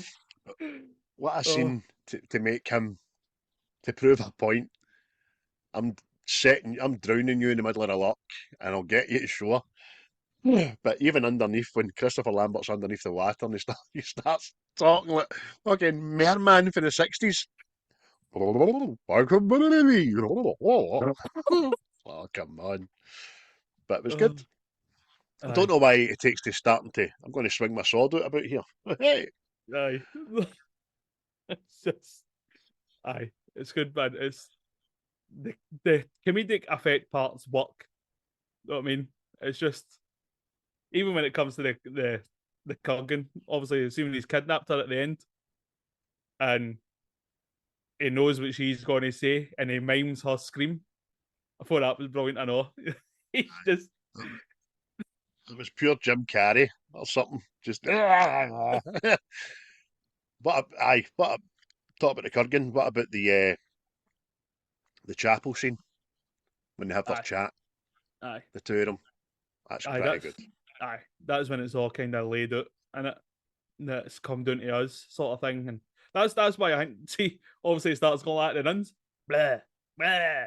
What I seen to make him, to prove a point, I'm drowning you in the middle of a loch, and I'll get you to shore. But even underneath, when Christopher Lambert's underneath the water, and he starts talking like fucking merman from the 60s. Oh, come on. But it was good. I don't know why it takes to starting to, I'm going to swing my sword out about here. Hey!
Aye. It's just, aye. It's good, man. It's the comedic effect parts work. You know what I mean? It's just, even when it comes to the Kurgan, obviously assuming he's kidnapped her at the end, and he knows what she's going to say, and he mimes her scream. I thought that was brilliant. I know. He's just,
It was pure Jim Carrey or something. Just but talk about the Kurgan. What about the chapel scene when they have their
aye,
chat,
aye,
the two of them? That's
aye.
pretty good.
Aye. That's when it's all kind of laid out, and it's come down to us, sort of thing. And that's why I think, see, obviously it starts going like the nuns. Blah, blah.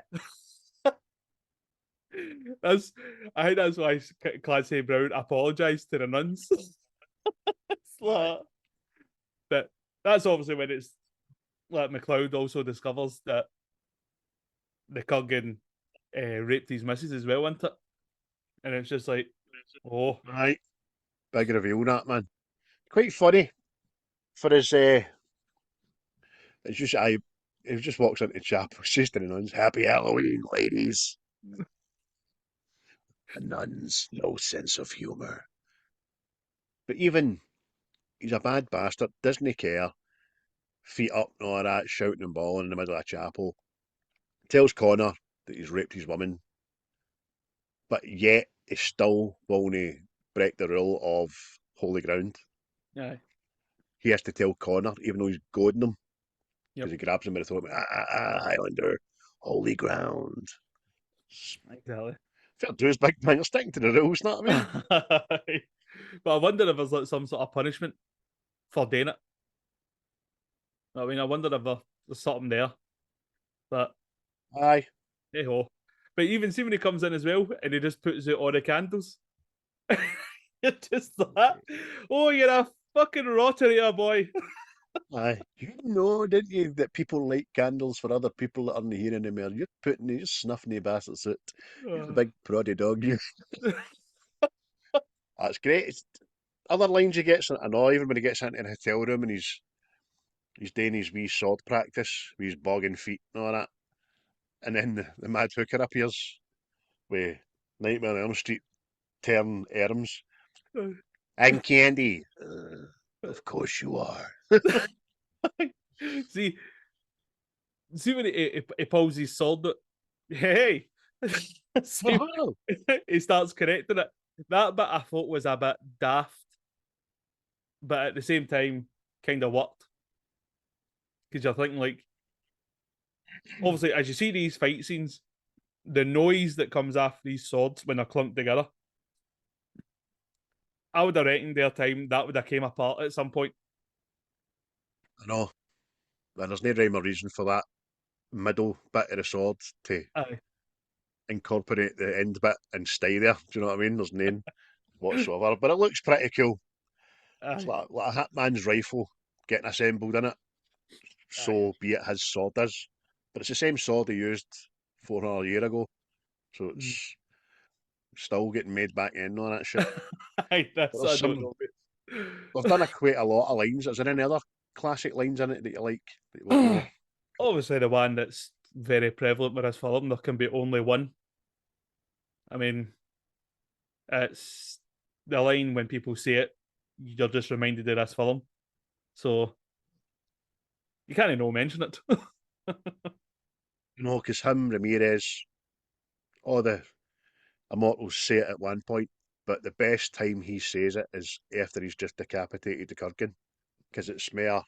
I think that's why Clancy Brown apologised to the nuns. It's like, but that's obviously when it's like Macleod also discovers that the Kurgan raped his missus as well, isn't it? And it's just like, oh,
Right. Big reveal, that, man. Quite funny for his. It's just he just walks into chapel, says to the nuns, "Happy Halloween, ladies." The nuns, no sense of humour. But even he's a bad bastard, doesn't care. Feet up and all that, shouting and bawling in the middle of a chapel. Tells Connor that he's raped his woman, but yet he still won't break the rule of holy ground.
yeah,
He has to tell Connor, even though he's goading him,
yep,
because he grabs him by the throat. Highlander, holy ground.
exactly.
Fair dues, big man. You're sticking to the rules, know what I mean?
But I wonder if there's like some sort of punishment for doing it. I mean, I wonder if there's something there. But
Aye.
hey ho. But even see when he comes in as well, and he just puts out all the candles. You're just like, oh, you're a fucking rotter here, boy.
Aye. You know, didn't you, that people light candles for other people that aren't hearing them? You're snuffing the bastards out. You're the big proddy dog, you. That's great. Other lines he gets, I know, even when he gets into an hotel room and he's doing his wee sword practice with his bogging feet and all that. And then the mad hooker appears with Nightmare on Elm Street turn arms. I'm Candy. Of course you are.
see when he pulls his sword out. Hey, see, he starts correcting it. That bit I thought was a bit daft, but at the same time, kind of worked. Because you're thinking, like, obviously, as you see these fight scenes, the noise that comes off these swords when they're clumped together, I would have reckoned their time that would have came apart at some point.
I know. there's no rhyme or reason for that middle bit of the sword to
Aye.
incorporate the end bit and stay there. Do you know what I mean? There's none whatsoever, but it looks pretty cool. It's
Aye.
like a hitman's rifle getting assembled in it.
Aye.
So be it his sword is, but it's the same sword he used 400 years ago. So
Mm.
it's still getting made back in on that shit.
Aye,
But
that's
there's
I don't
some.
know.
They've done quite a lot of lines. Is there any other classic lines in it that you like? That you want to know?
Obviously, the one that's very prevalent with this film, there can be only one. I mean, it's the line when people say it, you're just reminded of this film. So you can't no mention it.
You know, because him, Ramirez, all the immortals say it at one point, but the best time he says it is after he's just decapitated the Kurgan, because it's more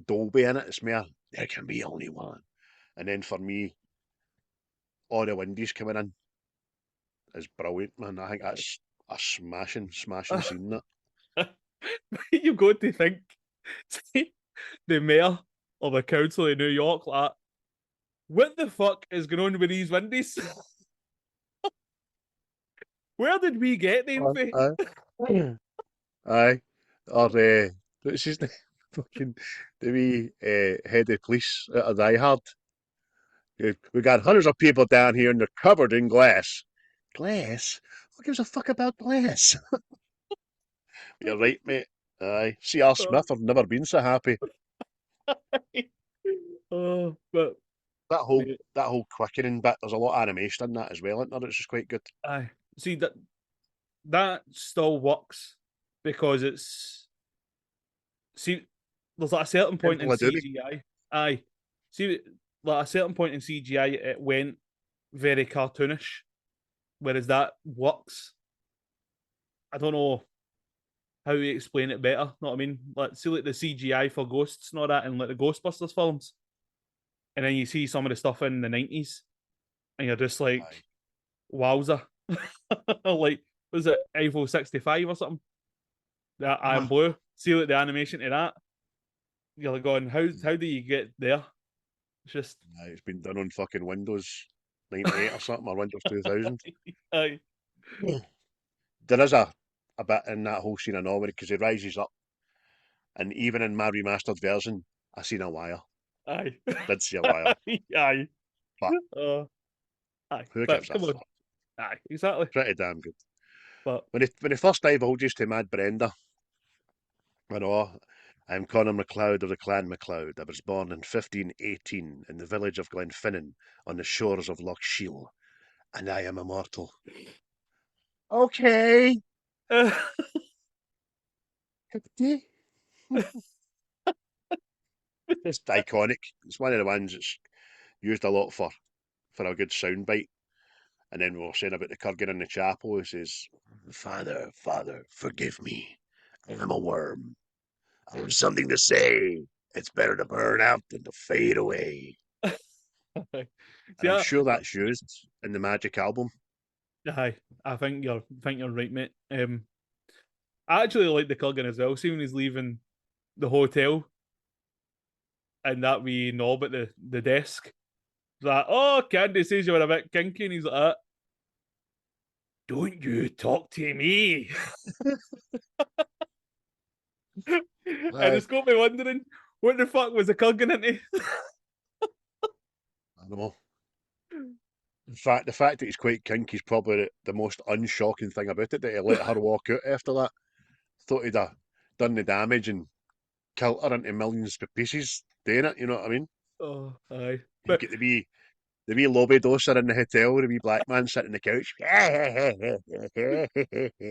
Dolby in it. It's more, there can be only one. And then for me, all the windies coming in is brilliant, man. I think that's a smashing scene, that.
You've got to think the mayor of a council in New York, like, what the fuck is going on with these windies? Where did we get them from?
Aye. Aye. Or, what's his name? Fucking, the wee head of police out of Die Hard. We got hundreds of people down here and they're covered in glass. Glass? Who gives a fuck about glass? You're right, mate. Aye. C.R. Smith, I've never been so happy.
Oh, but
That whole
mate,
that whole quickening bit, there's a lot of animation in that as well, isn't there? It's just quite good.
aye. See that still works because it's see there's like a certain point in
Temple of Doom.
CGI. Aye. See like a certain point in CGI it went very cartoonish. Whereas that works. I don't know how to explain it better. Know what I mean? Like see like the CGI for ghosts and all that and like the Ghostbusters films. And then you see some of the stuff in the 90s and you're just like,
Aye.
wowza. Like, was it Eiffel 65 or something? That I Am
Uh-huh.
Blue. See like the animation to that. You're like going, how do you get there? It's just
Aye, it's been done on fucking Windows 98 or something, or Windows 2000.
aye,
There is a bit in that whole scene of Norway because he rises up, and even in my remastered version, I seen a wire.
aye,
Did see a wire,
aye,
but
uh, aye.
who
But
gives a
come on,
fuck?
aye, exactly.
Pretty damn good.
But
When he first divulges to Mad Brenda, I know, I'm Connor Macleod of the Clan Macleod. I was born in 1518 in the village of Glenfinnan on the shores of Loch Shiel, and I am immortal. Okay. Cup of tea? It's iconic. It's one of the ones that's used a lot for a good soundbite. And then we were saying about the Kurgan in the chapel. He says, Father, Father, forgive me. I am a worm. I have something to say. It's better to burn out than to fade away. And I'm
yeah,
sure that's used in the Magic album.
aye. I think you're right, mate. I actually like the Kurgan as well. See when he's leaving the hotel and that wee knob at the desk. He's like, oh, Candy says you were a bit kinky, and he's like, don't you talk to me. And
Aye,
it's got me wondering, what the fuck was the Kurgan into?
I know. In fact, the fact that he's quite kinky is probably the most unshocking thing about it, that he let her walk out after that. Thought he'd have done the damage and killed her into millions of pieces doing it, you know what I mean?
Oh, aye.
You
But
get the wee lobby doser in the hotel, the wee black man sitting on the couch.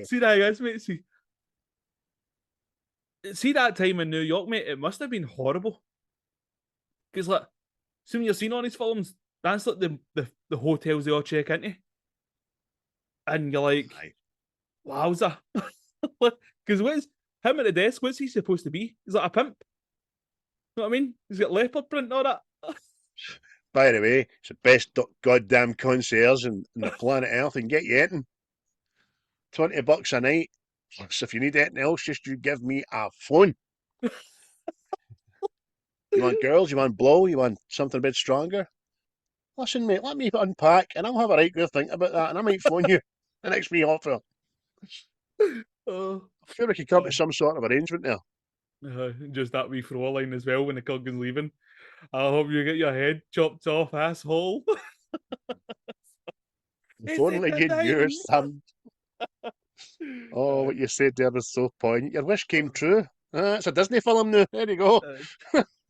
see that, guys, mate. See that time in New York, mate. It must have been horrible. Because like, see when you're seeing all these films, that's like the hotels they all check into, and you're like,
Aye.
wowza. Because what's him at the desk? What's he supposed to be? He's like a pimp. You know what I mean? He's got leopard print and all that.
By the way, it's the best goddamn concierge in the planet Earth and get you eating. $20 a night. So if you need anything else, just you give me a phone. You want girls? You want blow? You want something a bit stronger? Listen, mate, let me unpack and I'll have a right good think about that and I might phone you the next wee offer.
Oh,
I feel we could come to some sort of arrangement there.
just that wee throw line as well when the Kurgan's leaving. I hope you get your head chopped off, asshole.
If
Is it
only
the
you knew
time?
some. Oh, what you said there was so poignant. Your wish came true. It's a Disney film now. There you go.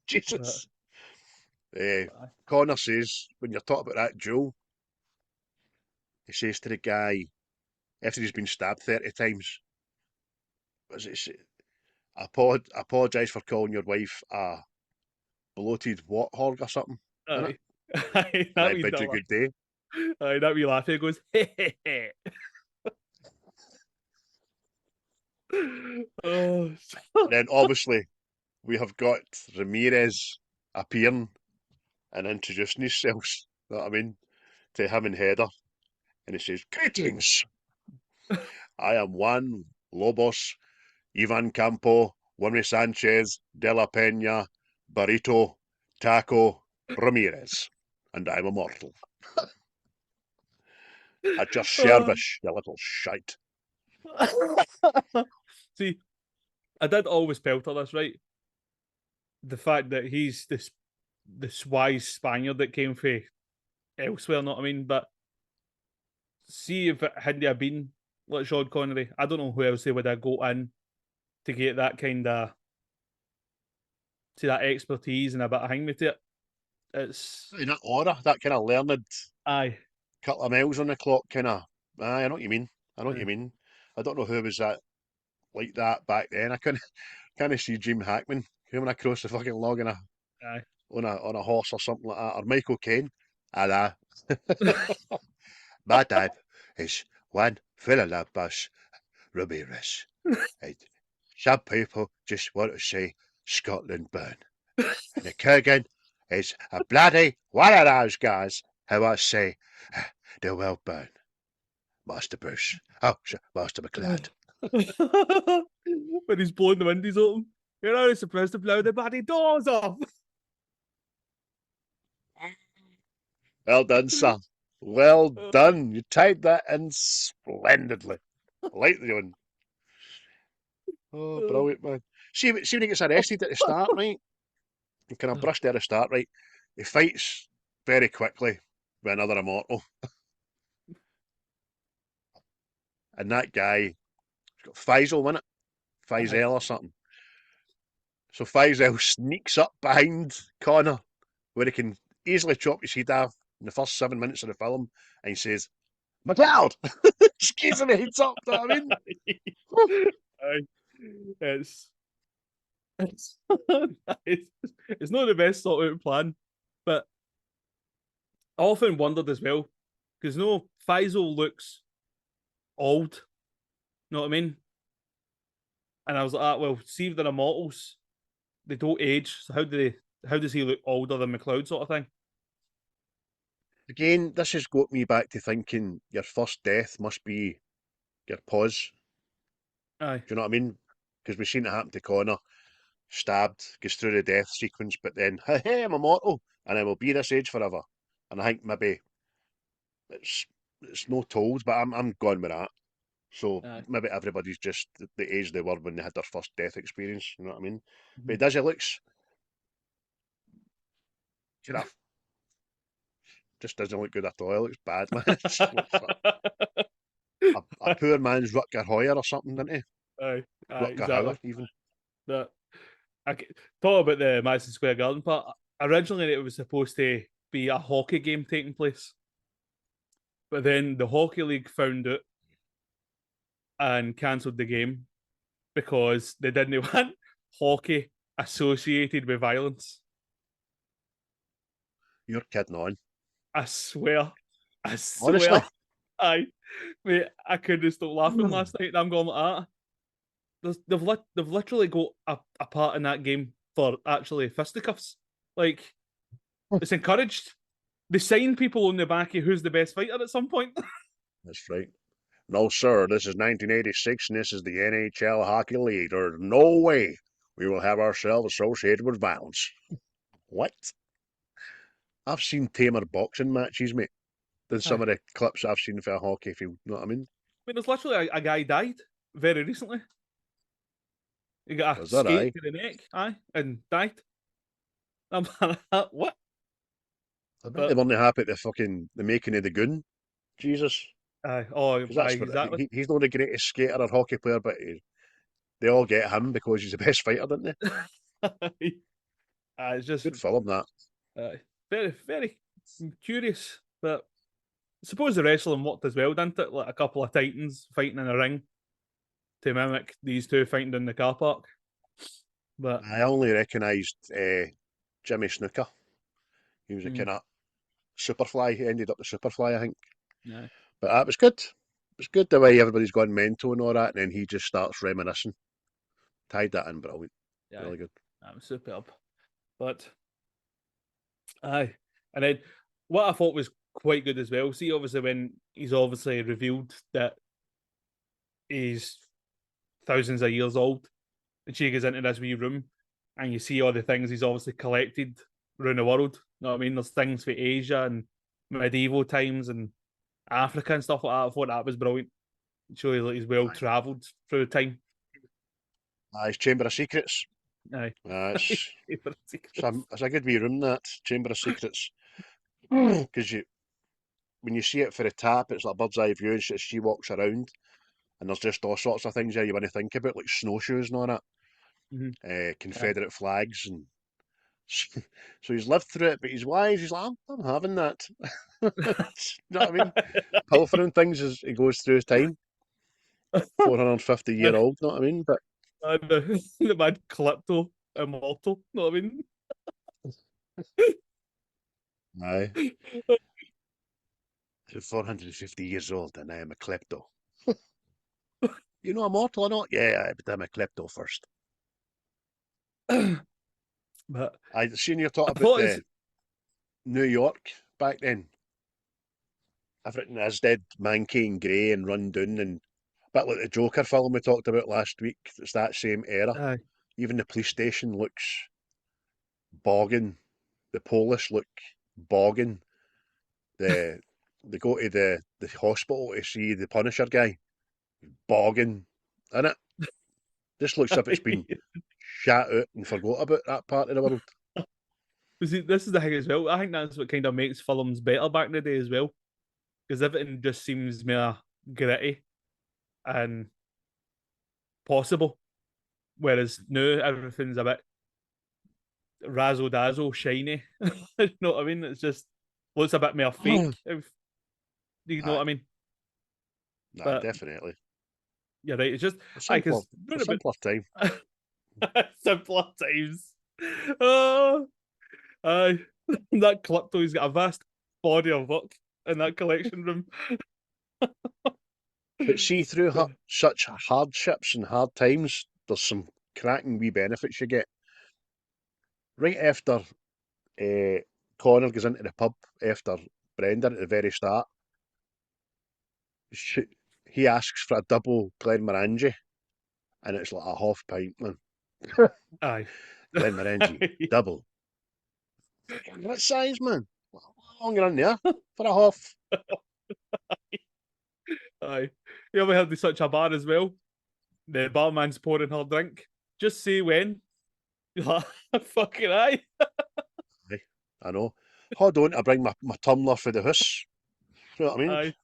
Jesus. Connor says, when you're talking about that duel, he says to the guy, after he's been stabbed 30 times, was it, apologise for calling your wife a bloated warthog or something, innit?
Aye,
And
that
I
wee
bid you good day.
Aye, that wee laugh, he goes, oh,
And then obviously we have got Ramirez appearing and introducing himself, you know what I mean, to him and Heather. And he says, "Greetings, I am Juan Lobos, Ivan Campo, Winry Sanchez, De La Peña, Barito, Taco, Ramirez, and I'm immortal. At your service, you little shite."
See, I did always pelter this, right? The fact that he's this wise Spaniard that came from elsewhere, know what I mean? But see if it hadn't have been like Sean Connery, I don't know who else they would have got in to get that kind of that expertise and a bit of hang me to it. It's
That aura, that kind of learned
aye.
couple of miles on the clock kind of. I know what you mean. I know what you
Aye.
mean. I don't know who was that like that back then. I couldn't kind of see Jim Hackman coming across the fucking log
Aye.
on a horse or something like that, or Michael Caine. Ah, my type is Juan Philippas Ramirez. And some people just want to say Scotland burn. And the Kurgan is a bloody one of those guys who I say they will burn. Master Bruce. Oh, Master Macleod.
When he's blowing the windows open. You're only supposed to blow the bloody doors off.
Well done, sir. Well done. You tied that in splendidly. Lightly on. Oh, brilliant, man. See when he gets arrested at the start, right? He kind of brushed there at the start, right? He fights very quickly with another immortal. And that guy, he's got Faisal, wasn't it? Faisal or something. So Faisal sneaks up behind Connor, where he can easily chop his head off in the first 7 minutes of the film, and he says, "McLeod!" Just gives him a heads up, you know what I mean?
Aye. It's it's not the best thought out plan, but I often wondered as well, because no, Faisal looks old. You know what I mean? And I was like, well, see if they're immortals, they don't age. So how does he look older than McLeod, sort of thing?
Again, this has got me back to thinking your first death must be your pause.
Aye.
Do you know what I mean? Because we've seen it happen to Connor. Stabbed, goes through the death sequence, but then, hey, I'm immortal, and I will be this age forever. And I think maybe it's no told, but I'm going with that. So
Aye.
maybe everybody's just the age they were when they had their first death experience. You know what I mean?
Mm-hmm.
But he does. He looks giraffe. Just doesn't look good at all. It looks bad, man. a poor man's Rutger Hauer or something, didn't he?
Aye,
Rutger
exactly.
Hauer, even.
That talk about the Madison Square Garden part. Originally, it was supposed to be a hockey game taking place, but then the hockey league found out and cancelled the game because they didn't want hockey associated with violence.
You're kidding on.
I swear.
Honestly?
Aye, mate, I couldn't stop laughing last night. And I'm going like that. They've literally got a part in that game for actually fisticuffs. Like, it's encouraged. They sign people on the back of who's the best fighter at some point.
That's right. No, sir, this is 1986 and this is the NHL Hockey League. There's no way we will have ourselves associated with violence. What? I've seen tamer boxing matches, mate, than some of the clips I've seen for a hockey field. You know what I mean?
I mean, there's literally a guy died very recently. He got a
Was that aye?
skate to the neck, and died. I'm like, what?
I bet they
But
weren't happy at the making of the goon. Jesus. Because that's what
exactly.
he's not the greatest skater or hockey player, but they all get him because he's the best fighter, don't they?
It's just
Good film, that.
very, very curious. But I suppose the wrestling worked as well, didn't it? Like a couple of titans fighting in a ring to mimic these two fighting in the car park. But
I only recognised Jimmy Snooker. He was a
Mm.
kind of Superfly. He ended up the Superfly, I think.
yeah,
But that was good. It was good the way everybody's gone mental and all that, and then he just starts reminiscing. Tied that in brilliant.
yeah,
Really good.
that was superb. But aye, and then what I thought was quite good as well. See, obviously when he's obviously revealed that he's thousands of years old, and she goes into this wee room, and you see all the things he's obviously collected around the world. You know what I mean? There's things for Asia and medieval times and Africa and stuff like that. I thought that was brilliant. It shows like he's well travelled through time.
His Chamber of Secrets.
Aye.
It's,
Favorite secrets.
it's a good wee room, that Chamber of Secrets. Because when you see it for a tap, it's like a bird's eye view, and she walks around, and there's just all sorts of things there you want to think about, like snowshoes and all that, Confederate flags, and so he's lived through it, but he's wise. He's like, I'm having that. You know what I mean? Pilfering things as he goes through his time. 450-year-old, you know what I mean? But
The man klepto immortal. You know what I mean?
aye, 450 years old, and I am a klepto. You know, immortal or not? Yeah, but I'm a klepto first.
But
I seen you talk
I
about
thought it's
the New York back then. Everything is dead, manky and grey and run down, and a bit like the Joker film we talked about last week. It's that same era.
aye.
Even the police station looks bogging. The Polish look bogging. They go to the hospital to see the Punisher guy. Bogging, innit? This looks as if it's been shat out and forgot about that part of the world.
See, this is the thing as well. I think that's what kind of makes films better back in the day as well, because everything just seems more gritty and possible, whereas now everything's a bit razzle dazzle, shiny. You know what I mean? It's just looks a bit more fake. If you know what I mean?
Nah,
But
definitely.
you're right. It's just
A
because
simpler time.
simpler times. Oh, aye. That klepto's got a vast body of work in that collection room.
But see, through such hardships and hard times, there's some cracking wee benefits you get. Right after Connor goes into the pub after Brendan at the very start, he asks for a double Glenmorangie, and it's like a half pint, man.
Aye.
Glenmorangie, double. What size, man? How long are in there? For a half.
Aye. You ever heard of such a bar as well? The barman's pouring her drink. Just say when. You're like, fucking aye.
I know. Hold on, I bring my tumbler for the house. You know what I mean?
Aye.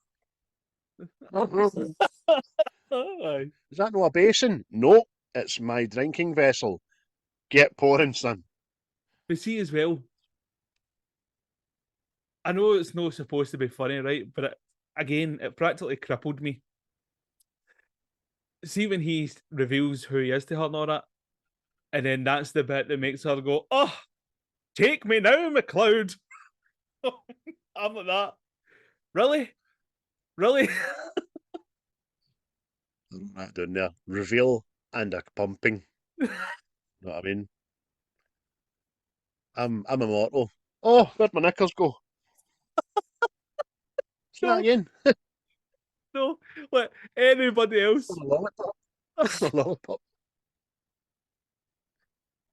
Aye.
Is that no a basin? No, it's my drinking vessel. Get pouring, son.
But see as well, I know it's not supposed to be funny, right? But it practically crippled me. See when he reveals who he is to her and all that, and then that's the bit that makes her go, "Oh, take me now, Macleod." I'm like that. Really? Really?
That down there. Reveal and a pumping. You know what I mean? I'm immortal. Oh, where'd my knickers go? Say that
No,
again.
no. Like anybody else.
A lollipop. A lollipop.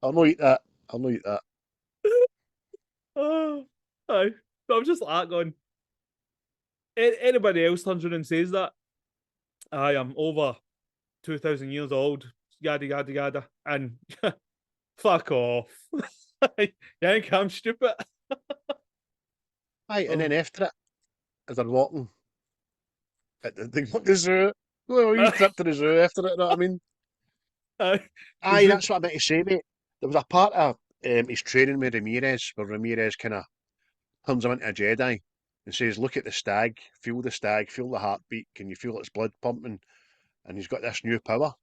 I'll not eat that. I'll not eat that.
Oh, aye. But I'm just like going. Anybody else turns around and says that I am over 2,000 years old, yada yada yada, and fuck off. You think I'm stupid?
Aye, and then
Oh.
after it, as they're walking at the zoo, well, he's trip to the zoo after it, you know what I mean?
Aye.
Aye, that's what I meant to say, mate. There was a part of his training with Ramirez where Ramirez kind of turns him into a Jedi and says, look at the stag, feel the heartbeat, can you feel its blood pumping? And he's got this new power.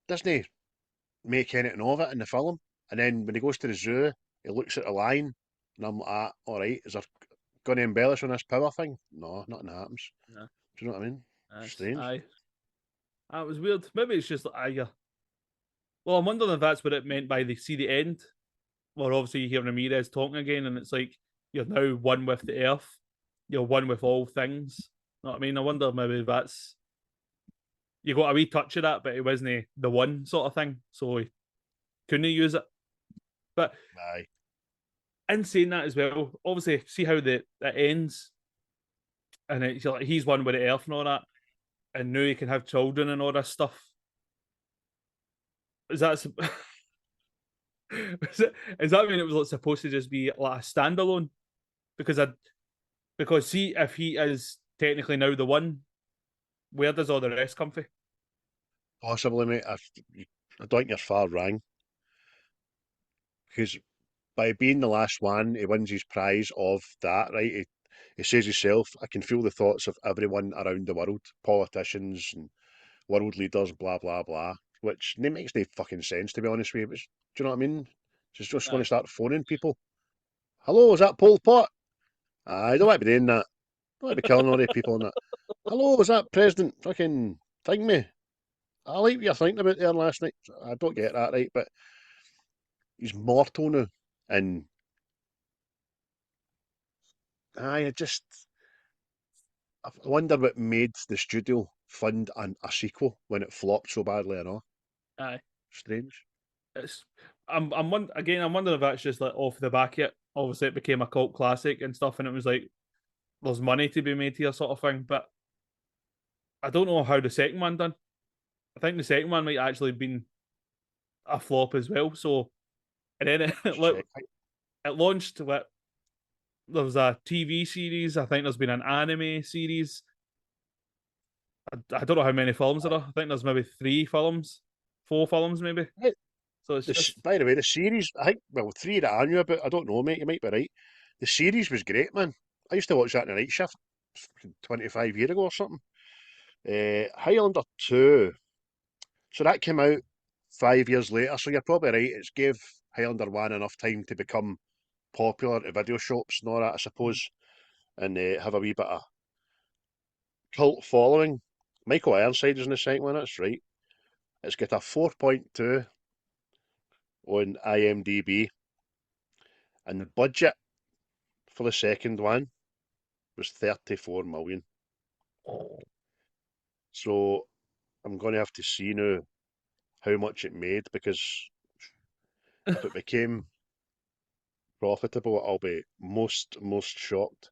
Doesn't he make anything of it in the film? And then when he goes to the zoo, he looks at the lion, and I'm like, ah, all right, is there going to embellish on this power thing? No, nothing happens.
No.
Do you know what I mean? Strange.
Aye. That was weird. Maybe it's just well, I'm wondering if that's what it meant by they see the end. Well, obviously you hear Ramirez talking again, and it's like you're now one with the earth. You're one with all things. You know what I mean? I wonder if maybe that's you got a wee touch of that, but it wasn't the one sort of thing, so he couldn't use it. But
Aye.
in saying that as well, obviously see how it ends, and it's like he's one with the earth and all that, and now he can have children and all this stuff. Is that is that mean it was like supposed to just be like a standalone? Because see if he is technically now the one, where does all the rest come from?
Possibly, mate. I don't think you're far wrong. Because by being the last one, he wins his prize of that, right? He says himself, I can feel the thoughts of everyone around the world, politicians and world leaders, blah, blah, blah. Which makes no fucking sense, to be honest with you. But, do you know what I mean? Just want to start phoning people. Hello, is that Pol Pot? I don't want to be doing that. Don't want to be killing all the people and that. Hello, is that President fucking thing me? I like what you're thinking about there last night. I don't get that right, but he's mortal now. And I wonder what made the studio fund a sequel when it flopped so badly and all.
Aye,
Strange.
it's I'm I'm wondering if that's just like off the back of it. Obviously, it became a cult classic and stuff, and it was like there's money to be made here, sort of thing. But I don't know how the second one done. I think the second one might actually been a flop as well. So, and then it launched. There was a TV series. I think there's been an anime series. I don't know how many films there are. I think there's maybe 4 films, maybe. So it's just
By the way, the series, I think, well, 3 that I knew about, I don't know, mate, you might be right. The series was great, man. I used to watch that in the night shift 25 years ago or something. Highlander 2. So that came out 5 years later, so you're probably right. It's gave Highlander 1 enough time to become popular at video shops and all that, I suppose, and have a wee bit of cult following. Michael Ironside is in the second one, that's right. It's got a 4.2 on IMDb, and the budget for the second one was 34 million. So I'm going to have to see now how much it made, because if it became profitable, I'll be most shocked.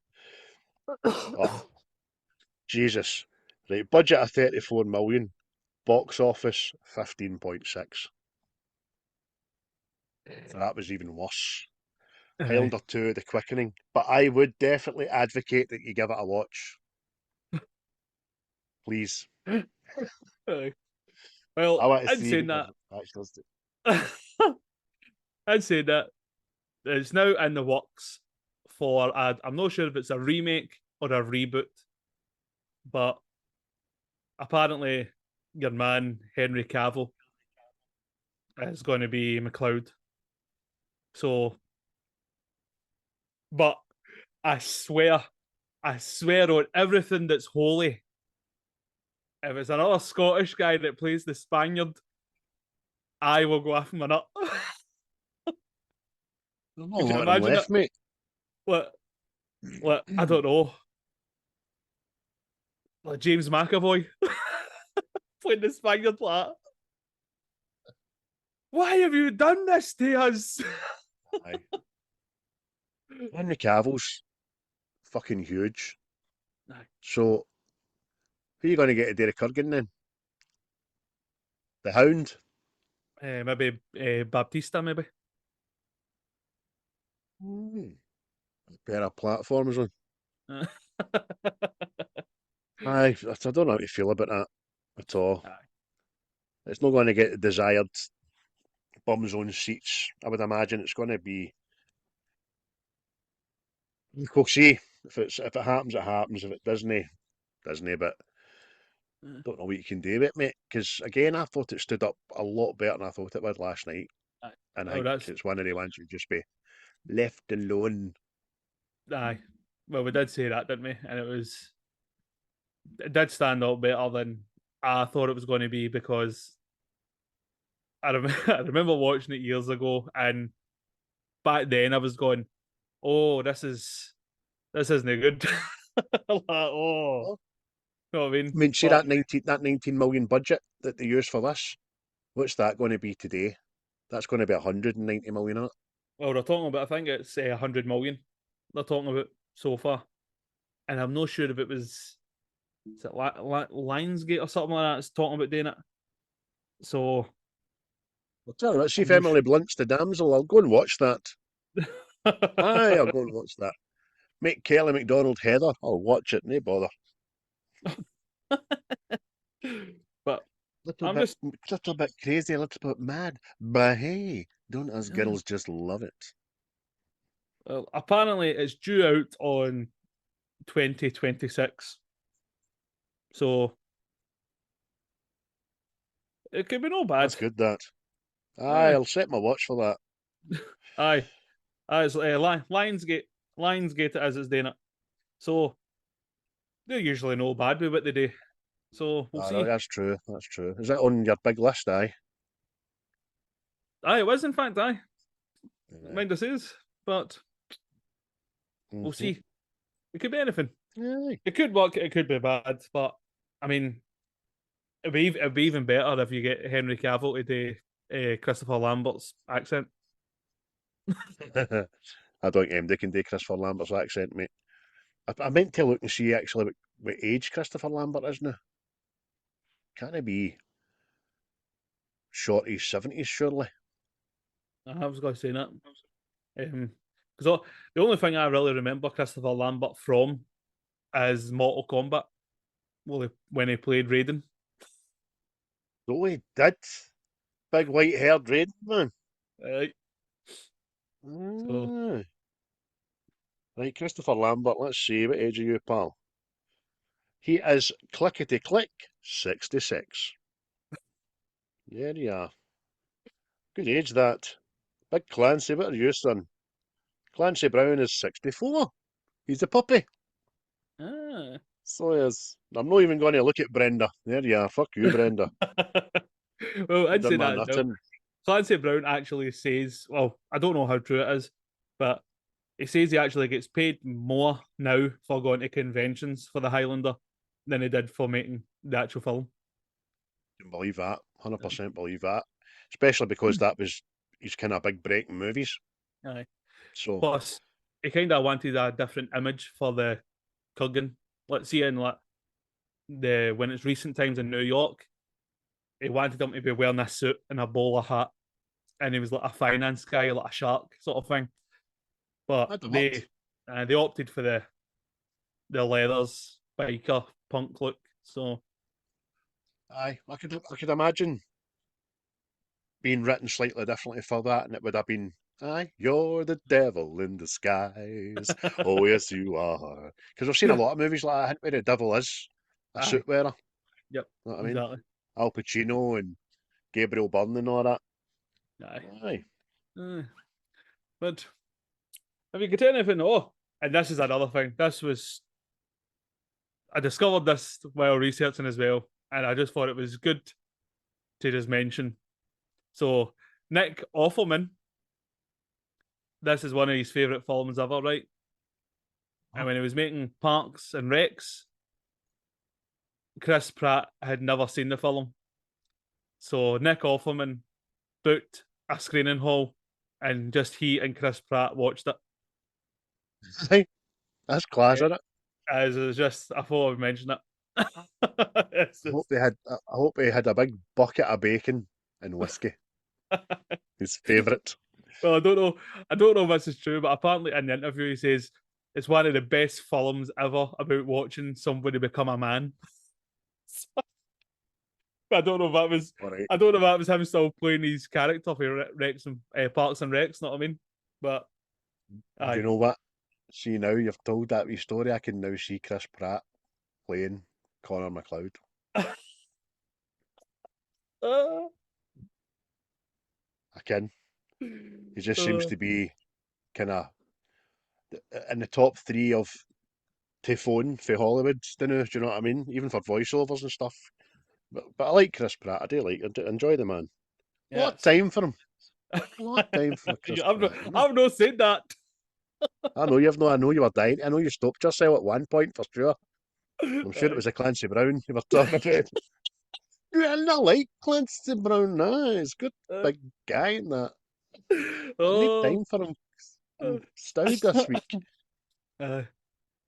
Oh, Jesus. Right, budget of 34 million, box office 15.6. So that was even worse. Highlander 2, The Quickening. But I would definitely advocate that you give it a watch. Please.
well,
I want to
I'd
see
say
what
that.
it actually does.
I'd say that it's now in the works for I'm not sure if it's a remake or a reboot, but apparently your man Henry Cavill is going to be McLeod. So, but I swear on everything that's holy, if it's another Scottish guy that plays the Spaniard, I will go off my nut.
There's not a
Could you
lot of them
imagine
left,
it?
mate.
What I don't know. Like James McAvoy playing the Spaniard like that. Why have you done this to us?
Aye. Henry Cavill's fucking huge.
Aye.
So, who are you going to get to do the Kurgan then? The Hound?
Maybe Baptista, maybe.
Better platforms on.
Uh,
Aye, I don't know how to feel about that at all.
Aye.
It's not going to get the desired bum zone seats. I would imagine it's going to be. We'll see. If it happens, it happens. If it doesn't, doesn't. But don't know what you can do with it, mate. Because again, I thought it stood up a lot better than I thought it would last night.
Aye.
And I
Oh,
think
that's
it's one of the ones you just be left alone.
aye. Well, we did say that, didn't we? And it did stand out better than I thought it was going to be because I remember watching it years ago, and back then I was going, "Oh, this isn't good." Like, oh,
Oh,
you know what I mean?
I mean, see
But
that 19 million budget that they used for this. What's that going to be today? That's going to be 190 million on it.
well, they're talking about. I think it's 100 million. They're talking about so far, and I'm not sure if it was is it Lionsgate or something like that. It's talking about doing it. So
Well, tell you what, see
I'm
if
not
Emily Blunt's the damsel. I'll go and watch that. Aye, I'll go and watch that. Make Kelly MacDonald Heather. I'll watch it, no bother.
but
Little
I'm
bit,
just
little bit crazy, a little bit mad. But hey, don't us
uh,
girls just love it?
well, apparently it's due out on 2026. So it could be no bad.
That's good, that. Aye,
Aye,
I'll set my watch for that.
aye, aye. It's Lionsgate. Lionsgate it is. It's doing it. So they're usually no bad with what they do. So we'll
Aye,
see.
that's true, that's true. Is that on your big list, aye?
Aye, it was in fact. Aye,
Aye.
mind us is, but we'll
Mm-hmm.
see. It could be anything.
Aye.
It could work. It could be bad. But I mean, it'd be even better if you get Henry Cavill to do Christopher Lambert's accent.
I don't they can do Christopher Lambert's accent, mate. I meant to look and see actually what age Christopher Lambert is now. Can't it be shorty 70s, surely?
I was going to say that. Because the only thing I really remember Christopher Lambert from is Mortal Kombat. Well, when he played Raiden.
Oh, he did. Big white haired red man.
Right. So
Ah. Right, Christopher Lambert, let's see, what age are you, pal? He is clickety click 66. There you are. Good age that. Big Clancy, what are you, son? Clancy Brown is 64. He's a puppy.
ah.
So he is. I'm not even going to look at Brenda. There you are. Fuck you, Brenda.
Well, I'd
Done
say
my
that as well.
nothing.
Clancy Brown actually says, well, I don't know how true it is, but he says he actually gets paid more now for going to conventions for the Highlander than he did for making the actual film.
Can believe that. 100% believe that. Especially because that was his kind of big break in movies.
Aye.
So,
Plus, he kind of wanted a different image for the Kurgan. Let's see in like the when it's recent times in New York, he wanted him to be wearing a suit and a bowler hat, and he was like a finance guy, like a shark sort of thing. But
I'd have worked.
they opted for the leathers biker punk look. So
Aye, I could imagine being written slightly differently for that, and it would have been, aye, you're the devil in disguise. Oh, yes, you are. Because I've seen a lot of movies like that, where the devil is a
aye,
suit wearer.
yep,
Know what I mean?
exactly.
Al Pacino and Gabriel Byrne and all that.
Aye.
Aye.
But have you got anything? Oh, and this is another thing. I discovered this while researching as well, and I just thought it was good to just mention. So Nick Offerman, this is one of his favourite films ever, right? And when he was making Parks and Recs, Chris Pratt had never seen the film. So Nick Offerman booked a screening hall and just he and Chris Pratt watched it.
That's class, isn't it?
As it's just, I thought I would mention it. It's just,
I hope they had a big bucket of bacon and whiskey. His favourite.
well, I don't know if this is true, but apparently in the interview he says it's one of the best films ever about watching somebody become a man. I don't know if that was,
All right.
I don't know if that was him still playing his character for Rex and Parks and Recs. Know what I mean? But
Do you
aye,
know what? See now you've told that wee story. I can now see Chris Pratt playing Connor Macleod.
uh,
I can. He just seems
uh,
to be kind of in the top three of Typhon for Hollywood. Do you know what I mean? Even for voiceovers and stuff. But I like Chris Pratt. I do like. Enjoy the man. A lot of
yes.
time for him. A lot of time for Chris Pratt. You know?
I've not said that.
I know you've not. I know you were dying. I know you stopped yourself at one point for sure. I'm sure it
Aye.
was a Clancy Brown you were talking about. Yeah, I like Clancy Brown now. He's a good
Uh,
big guy in that. I need
oh,
time for him.
uh,
I'm stowed this week.
uh,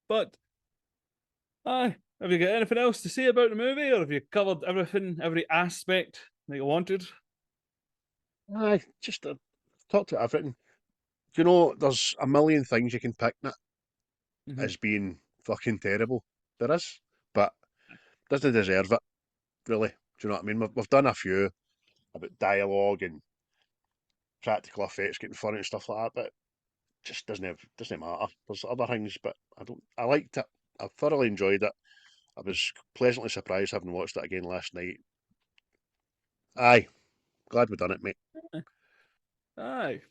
but aye, have you got anything else to say about the movie, or have you covered everything, every aspect that you wanted?
Aye, just talk to everything. You know, there's a million things you can pick in it
Mm-hmm.
as being fucking terrible. There is, but doesn't deserve it, really. Do you know what I mean? We've done a few about dialogue and practical effects getting funny and stuff like that, but just doesn't matter. There's other things, but I liked it. I thoroughly enjoyed it. I was pleasantly surprised having watched it again last night. Aye, glad we done it, mate.
Aye,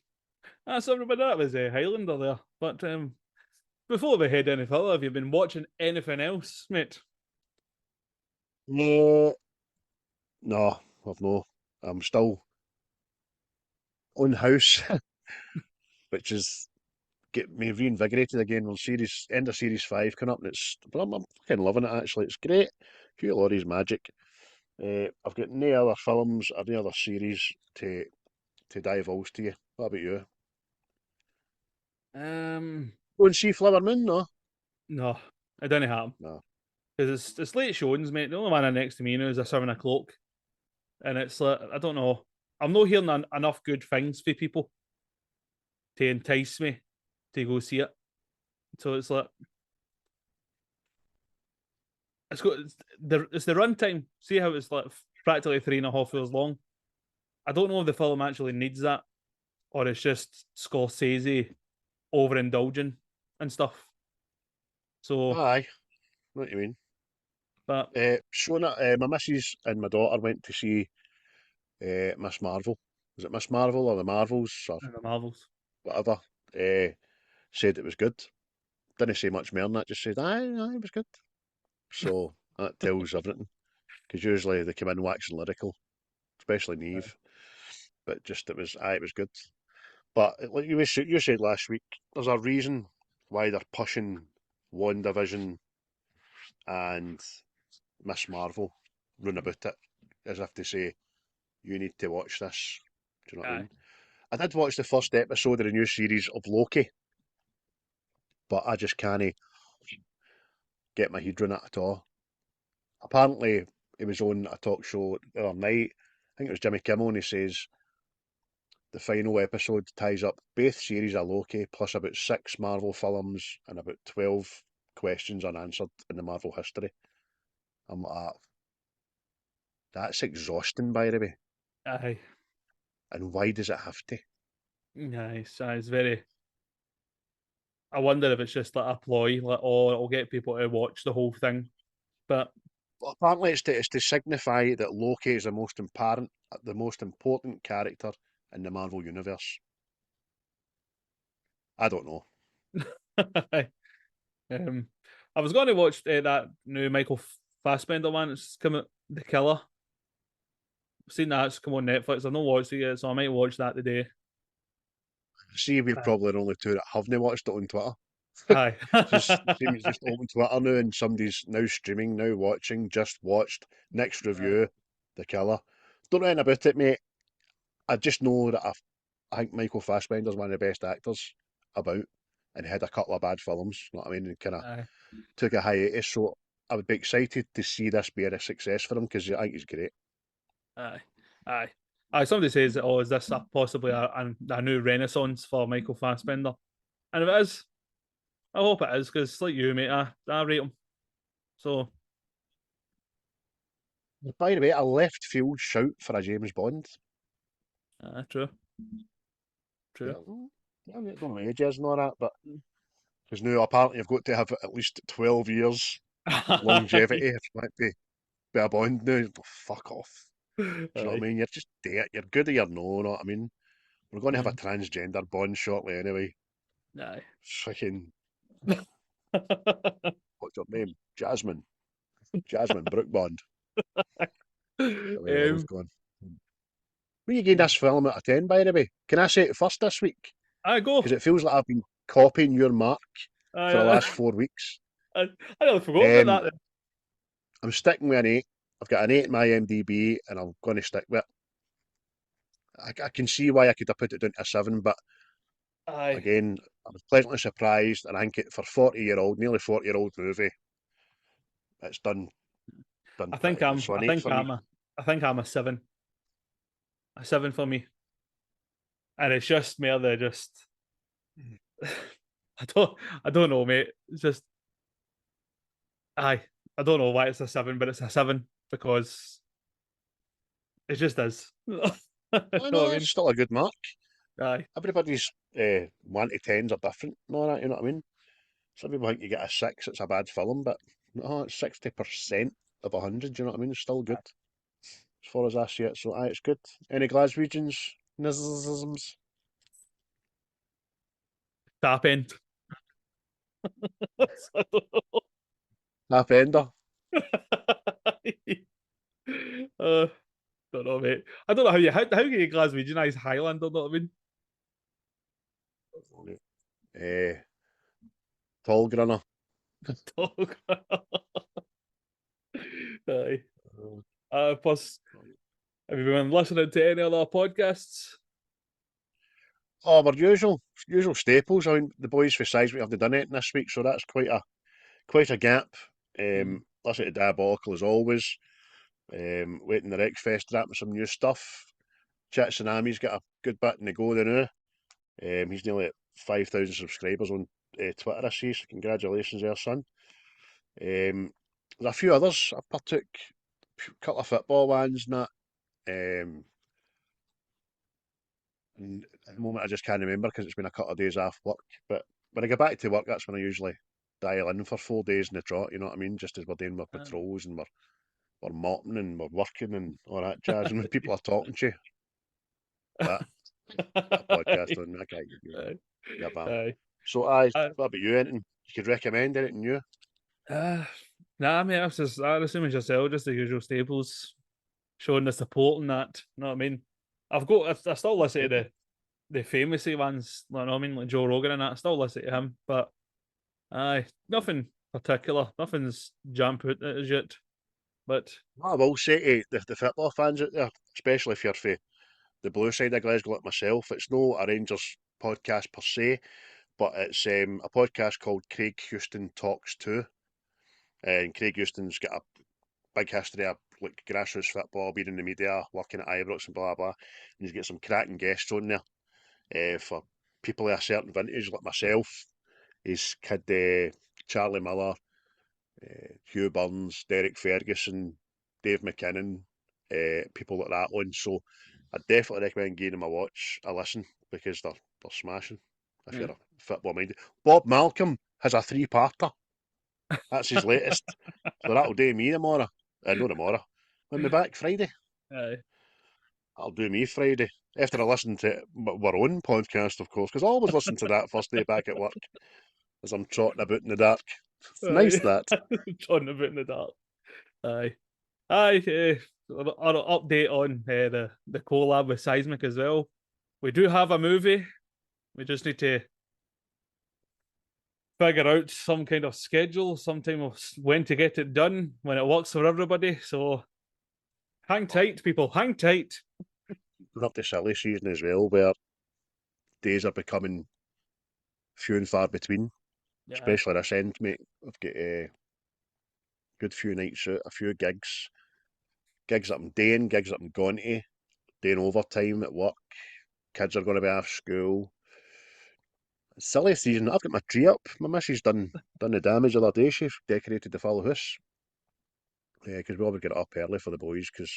that's everybody. That was Highlander there. But before we head any further, have you been watching anything else, mate?
No, no, I've no. I'm still on house, which is get me reinvigorated again. Well, series end of series 5 coming up, and but I'm fucking loving it actually. It's great. Hugh Laurie's magic. I've got no other films or any other series to divulge to you. What about you?
Um,
Go and see Flower Moon, no?
no, it didn't happen
No.
because it's late showings, mate. The only one next to me now is a 7 o'clock, and it's like I don't know. I'm not hearing enough good things for people to entice me to go see it. So it's like it's the runtime. See how it's like practically 3.5 hours long. I don't know if the film actually needs that, or it's just Scorsese overindulging and stuff. So,
Aye, what you mean?
but
Shona, my missus and my daughter went to see Miss Marvel. Was it Miss Marvel or the Marvels or
the Marvels.
whatever? Uh, Said it was good. Didn't say much more than that. Just said, aye, it was good. So that tells everything. Because usually they come in waxing lyrical, especially Neve. But just it was good. But like you said last week, there's a reason why they're pushing WandaVision and Miss Marvel run about it as if to say, you need to watch this. Do you know what I
Aye.
mean? I did watch the first episode of the new series of Loki, but I just can't get my head around it at all. Apparently, he was on a talk show the other night. I think it was Jimmy Kimmel, and he says the final episode ties up both series of Loki plus about 6 Marvel films and about 12 questions unanswered in the Marvel history. I'm like, that's exhausting, by the way.
Aye.
And why does it have to?
Nice. Aye, it's very. I wonder if it's just like a ploy, like, oh, it'll get people to watch the whole thing. But
Well, apparently, it's to signify that Loki is the most important character in the Marvel universe. I don't know.
um, I was going to watch that new Michael Fassbender one. It's come out, The Killer. I've seen that. It's come on Netflix. I've not watched it yet, so I might watch that today.
See, we're
Aye.
probably the only two that haven't watched it on Twitter.
Aye.
Seems just open Twitter now, and somebody's now streaming, now watching, just watched. Next review, The Killer. Don't know anything about it, mate. I just know that I think Michael Fassbender's one of the best actors about. and had a couple of bad films, you know what I mean, and kind of
Aye.
took a hiatus. So I would be excited to see this be a success for him because I think he's great.
Aye. Aye. Aye. Somebody says, "Oh, is this possibly a new renaissance for Michael Fassbender?" And if it is, I hope it is because, like you, mate, I rate him. So,
By the way, a left field shout for a James Bond.
true.
Yeah,
True.
I don't know what age is and all that, but because now apparently you've got to have at least 12 years longevity if you want to be a Bond now. Oh, fuck off. Do you know what I
Aye.
mean? You're just dead. You're good or you're no, you know what I mean? We're going to have a
Mm.
transgender Bond shortly anyway.
Aye.
Fucking, what's her name? Jasmine. Jasmine Brooke Bond. The way the world's
um,
gone. Will you give this film out of 10, by the way? Can I say it first this week?
I go.
Because it feels like I've been copying your mark for the
I,
last 4 weeks.
I nearly forgot
Um,
about that.
I'm sticking with an 8. I've got an 8 in my MDB, and I'm going to stick with it. I can see why I could have put it down to a 7, but
Aye.
again, I was pleasantly surprised, and I think for 40-year-old, nearly 40-year-old movie, it's done
I think
pretty good.
I'm.
So
I
an 8
think
for me.
I'm a. I think I'm a 7. A 7 for me, and it's just mere the just. I don't. I don't know, mate. It's just. Aye. I don't know why it's a 7, but it's a 7 because it just is. You know
I
what I
know, it's
mean?
still a good mark.
Aye.
Everybody's 1 to 10s are different and all that, you know what I mean? Some people think you get a 6, it's a bad film, but no, it's 60% of 100, you know what I mean? It's still good, as far as I see it, so aye, it's good. Any Glaswegians? Nisms?
Tap end. I don't
Half Ender?
know. uh, don't know, mate. I don't know how can you Glaswegianize Highlander. Know what I mean?
Tall Grunner.
Dog. Aye. Plus, have you been listening to any other podcasts?
Oh, our usual staples. I mean, the boys for Seismic haven't done anything this week, so that's quite a gap. Listen to Diabolical as always. Waiting the Rex Fest to with some new stuff. Chat Tsunami's got a good bit in the go there now. He's nearly at 5,000 subscribers on Twitter, I see, so congratulations there, son. There's a few others. I partook, a couple of football ones and that. And at the moment, I just can't remember because it's been a couple of days off work. But when I get back to work, that's when I usually dial in for 4 days in the trot, you know what I mean? Just as we're doing our patrols and we're mopping and we're working and all that jazz. And when people are talking to you, that got a podcast on, I can't get you.
Aye.
Yeah, bam.
Aye.
So, what about you? Anything you could recommend? Anything new?
Uh, nah, mate, I assume it's yourself, just the usual staples, showing the support and that. You know what I mean? I still listen to the famousy ones, you know what I mean, like Joe Rogan and that. I still listen to him, but aye, nothing particular. Nothing's jump out at us yet. But
I will say to the football fans out there, especially if you're for the blue side of Glasgow like myself, it's no a Rangers podcast per se, but it's a podcast called Craig Houston Talks Too. And Craig Houston's got a big history of like grassroots football, being in the media, working at Ibrox and blah blah. And he's got some cracking guests on there for people of a certain vintage like myself. He's had Charlie Miller, Hugh Burns, Derek Ferguson, Dave McKinnon, people like that on. So I definitely recommend giving them a watch, a listen, because they're smashing. If you're a football minded, Bob Malcolm has a 3-parter. That's his latest. So that'll do me tomorrow. No tomorrow. When we back Friday.
aye.
That'll do me Friday. After I listen to our own podcast, of course, because I always listen to that first day back at work as I'm trotting about in the dark. Nice that.
Trotting about in the dark. Aye. Aye. Our update on the collab with Seismic as well. We do have a movie. We just need to figure out some kind of schedule, sometime of when to get it done, when it works for everybody. So hang tight, people. Hang tight.
We're up to silly season as well, where days are becoming few and far between,
Yeah.
especially this end, mate. I've got a good few nights out, a few gigs that I'm doing, gigs that I'm going to, doing overtime at work. Kids are going to be off school. Silly season. I've got my tree up. My missus done the damage the other day. She decorated the full house. Because we always get up early for the boys, because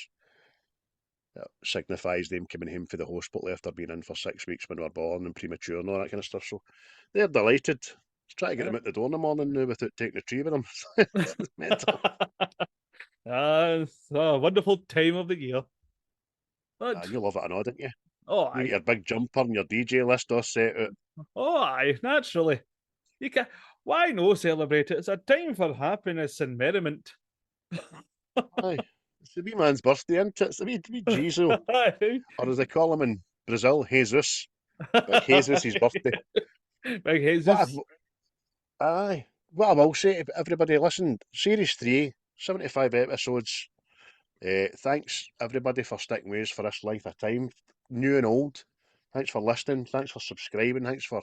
it signifies them coming home for the hospital after being in for 6 weeks when they were born and premature and all that kind of stuff. So they're delighted. Try to get them out the door in the morning now without taking the tree with them. It's mental.
It's a wonderful time of the year. But,
You love it, I know, don't you?
oh,
You get
aye.
your big jumper and your DJ list all set out.
Oh, aye, naturally. You can. Why no celebrate it? It's a time for happiness and merriment.
Aye. It's the wee man's birthday, isn't it? It's the wee Jesus.
Aye.
Or as they call him in Brazil, Jesus. Big Jesus' birthday.
Big Jesus.
Aye. What I will say to everybody, listen, Series 3, 75 episodes. Thanks everybody for sticking with us for this length of time, new and old. Thanks for listening. Thanks for subscribing. Thanks for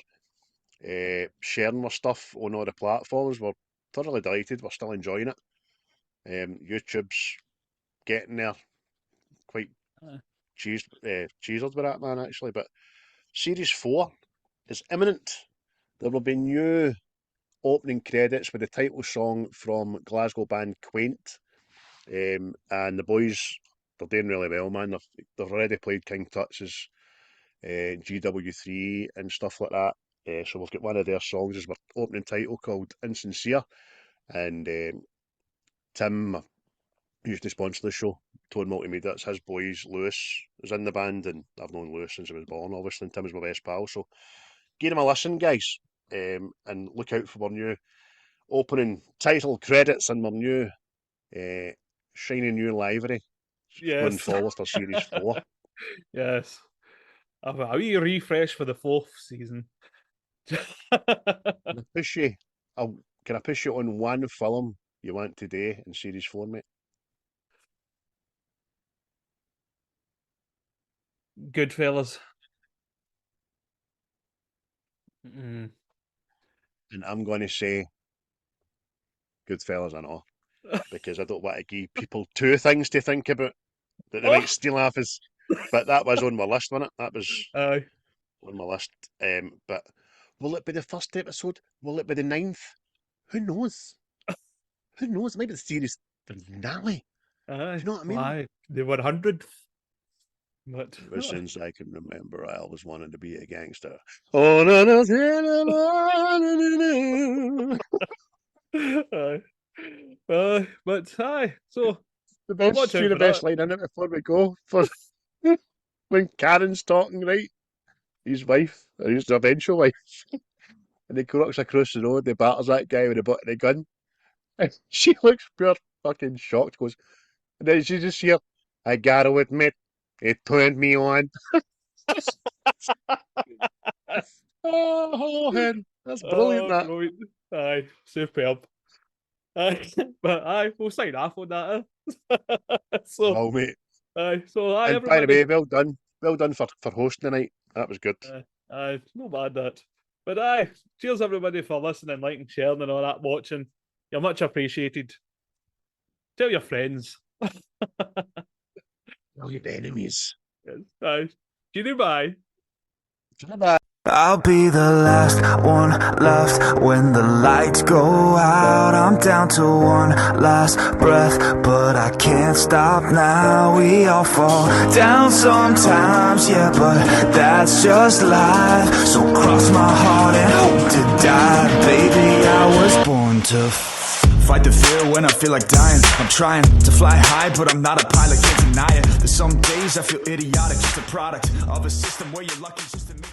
sharing our stuff on all the platforms. We're thoroughly delighted. We're still enjoying it. YouTube's getting there. Quite cheesed with that, man, actually. But Series 4 is imminent. There will be new opening credits with the title song from Glasgow band Quaint. And the boys, they're doing really well, man. They've already played King Tut's GW3 and stuff like that. So we've got one of their songs as our opening title called Insincere. And Tim used to sponsor the show, Tone Multimedia. It's his boys. Lewis is in the band, and I've known Lewis since he was born, obviously, and Tim is my best pal. So give him a listen, guys, and look out for our new opening title credits and our new shiny new livery going forward for Series 4.
Yes. I've a wee refresh for the 4th season.
Can I push you on one film you want today in Series 4, mate?
Goodfellas.
And I'm going to say Goodfellas, I know, because I don't want to give people two things to think about that they might steal off us. But that was on my list, wasn't it? That was
Aye.
on my list. But will it be the first episode? Will it be the 9th? Who knows? Who knows? It might be the series finale.
Aye.
Do you know what I mean?
Aye. The 100th. But
Ever since I can remember, I always wanted to be a gangster. Oh, no, no,
aye. But aye. So
the best line in it before we go for when Karen's talking, right? His wife, or his eventual wife, and he walks across the road, he batters that guy with the butt of the gun, and she looks pure fucking shocked, goes, and then she just hear, I gotta admit, it turned me on. Oh, man, that's brilliant, that.
Brilliant. Aye, superb. Aye, but aye, we'll sign off on that. So,
Oh, mate.
aye, so aye,
And
everybody.
by the way, well done for hosting tonight. That was good.
Aye, no bad that. But aye, cheers everybody for listening, liking, sharing, and all that, watching. You're much appreciated. Tell your friends.
Tell your enemies.
Yes, aye. Goodbye.
Bye.
I'll be the last one left when the lights go out. I'm down to one last breath, but I can't stop now. We all fall down sometimes, yeah, but that's just life. So cross my heart and hope to die. Baby, I was born to fight the fear when I feel like dying. I'm trying to fly high, but I'm not a pilot, can't deny it. There's some days I feel idiotic, just a product of a system where you're lucky just to make it.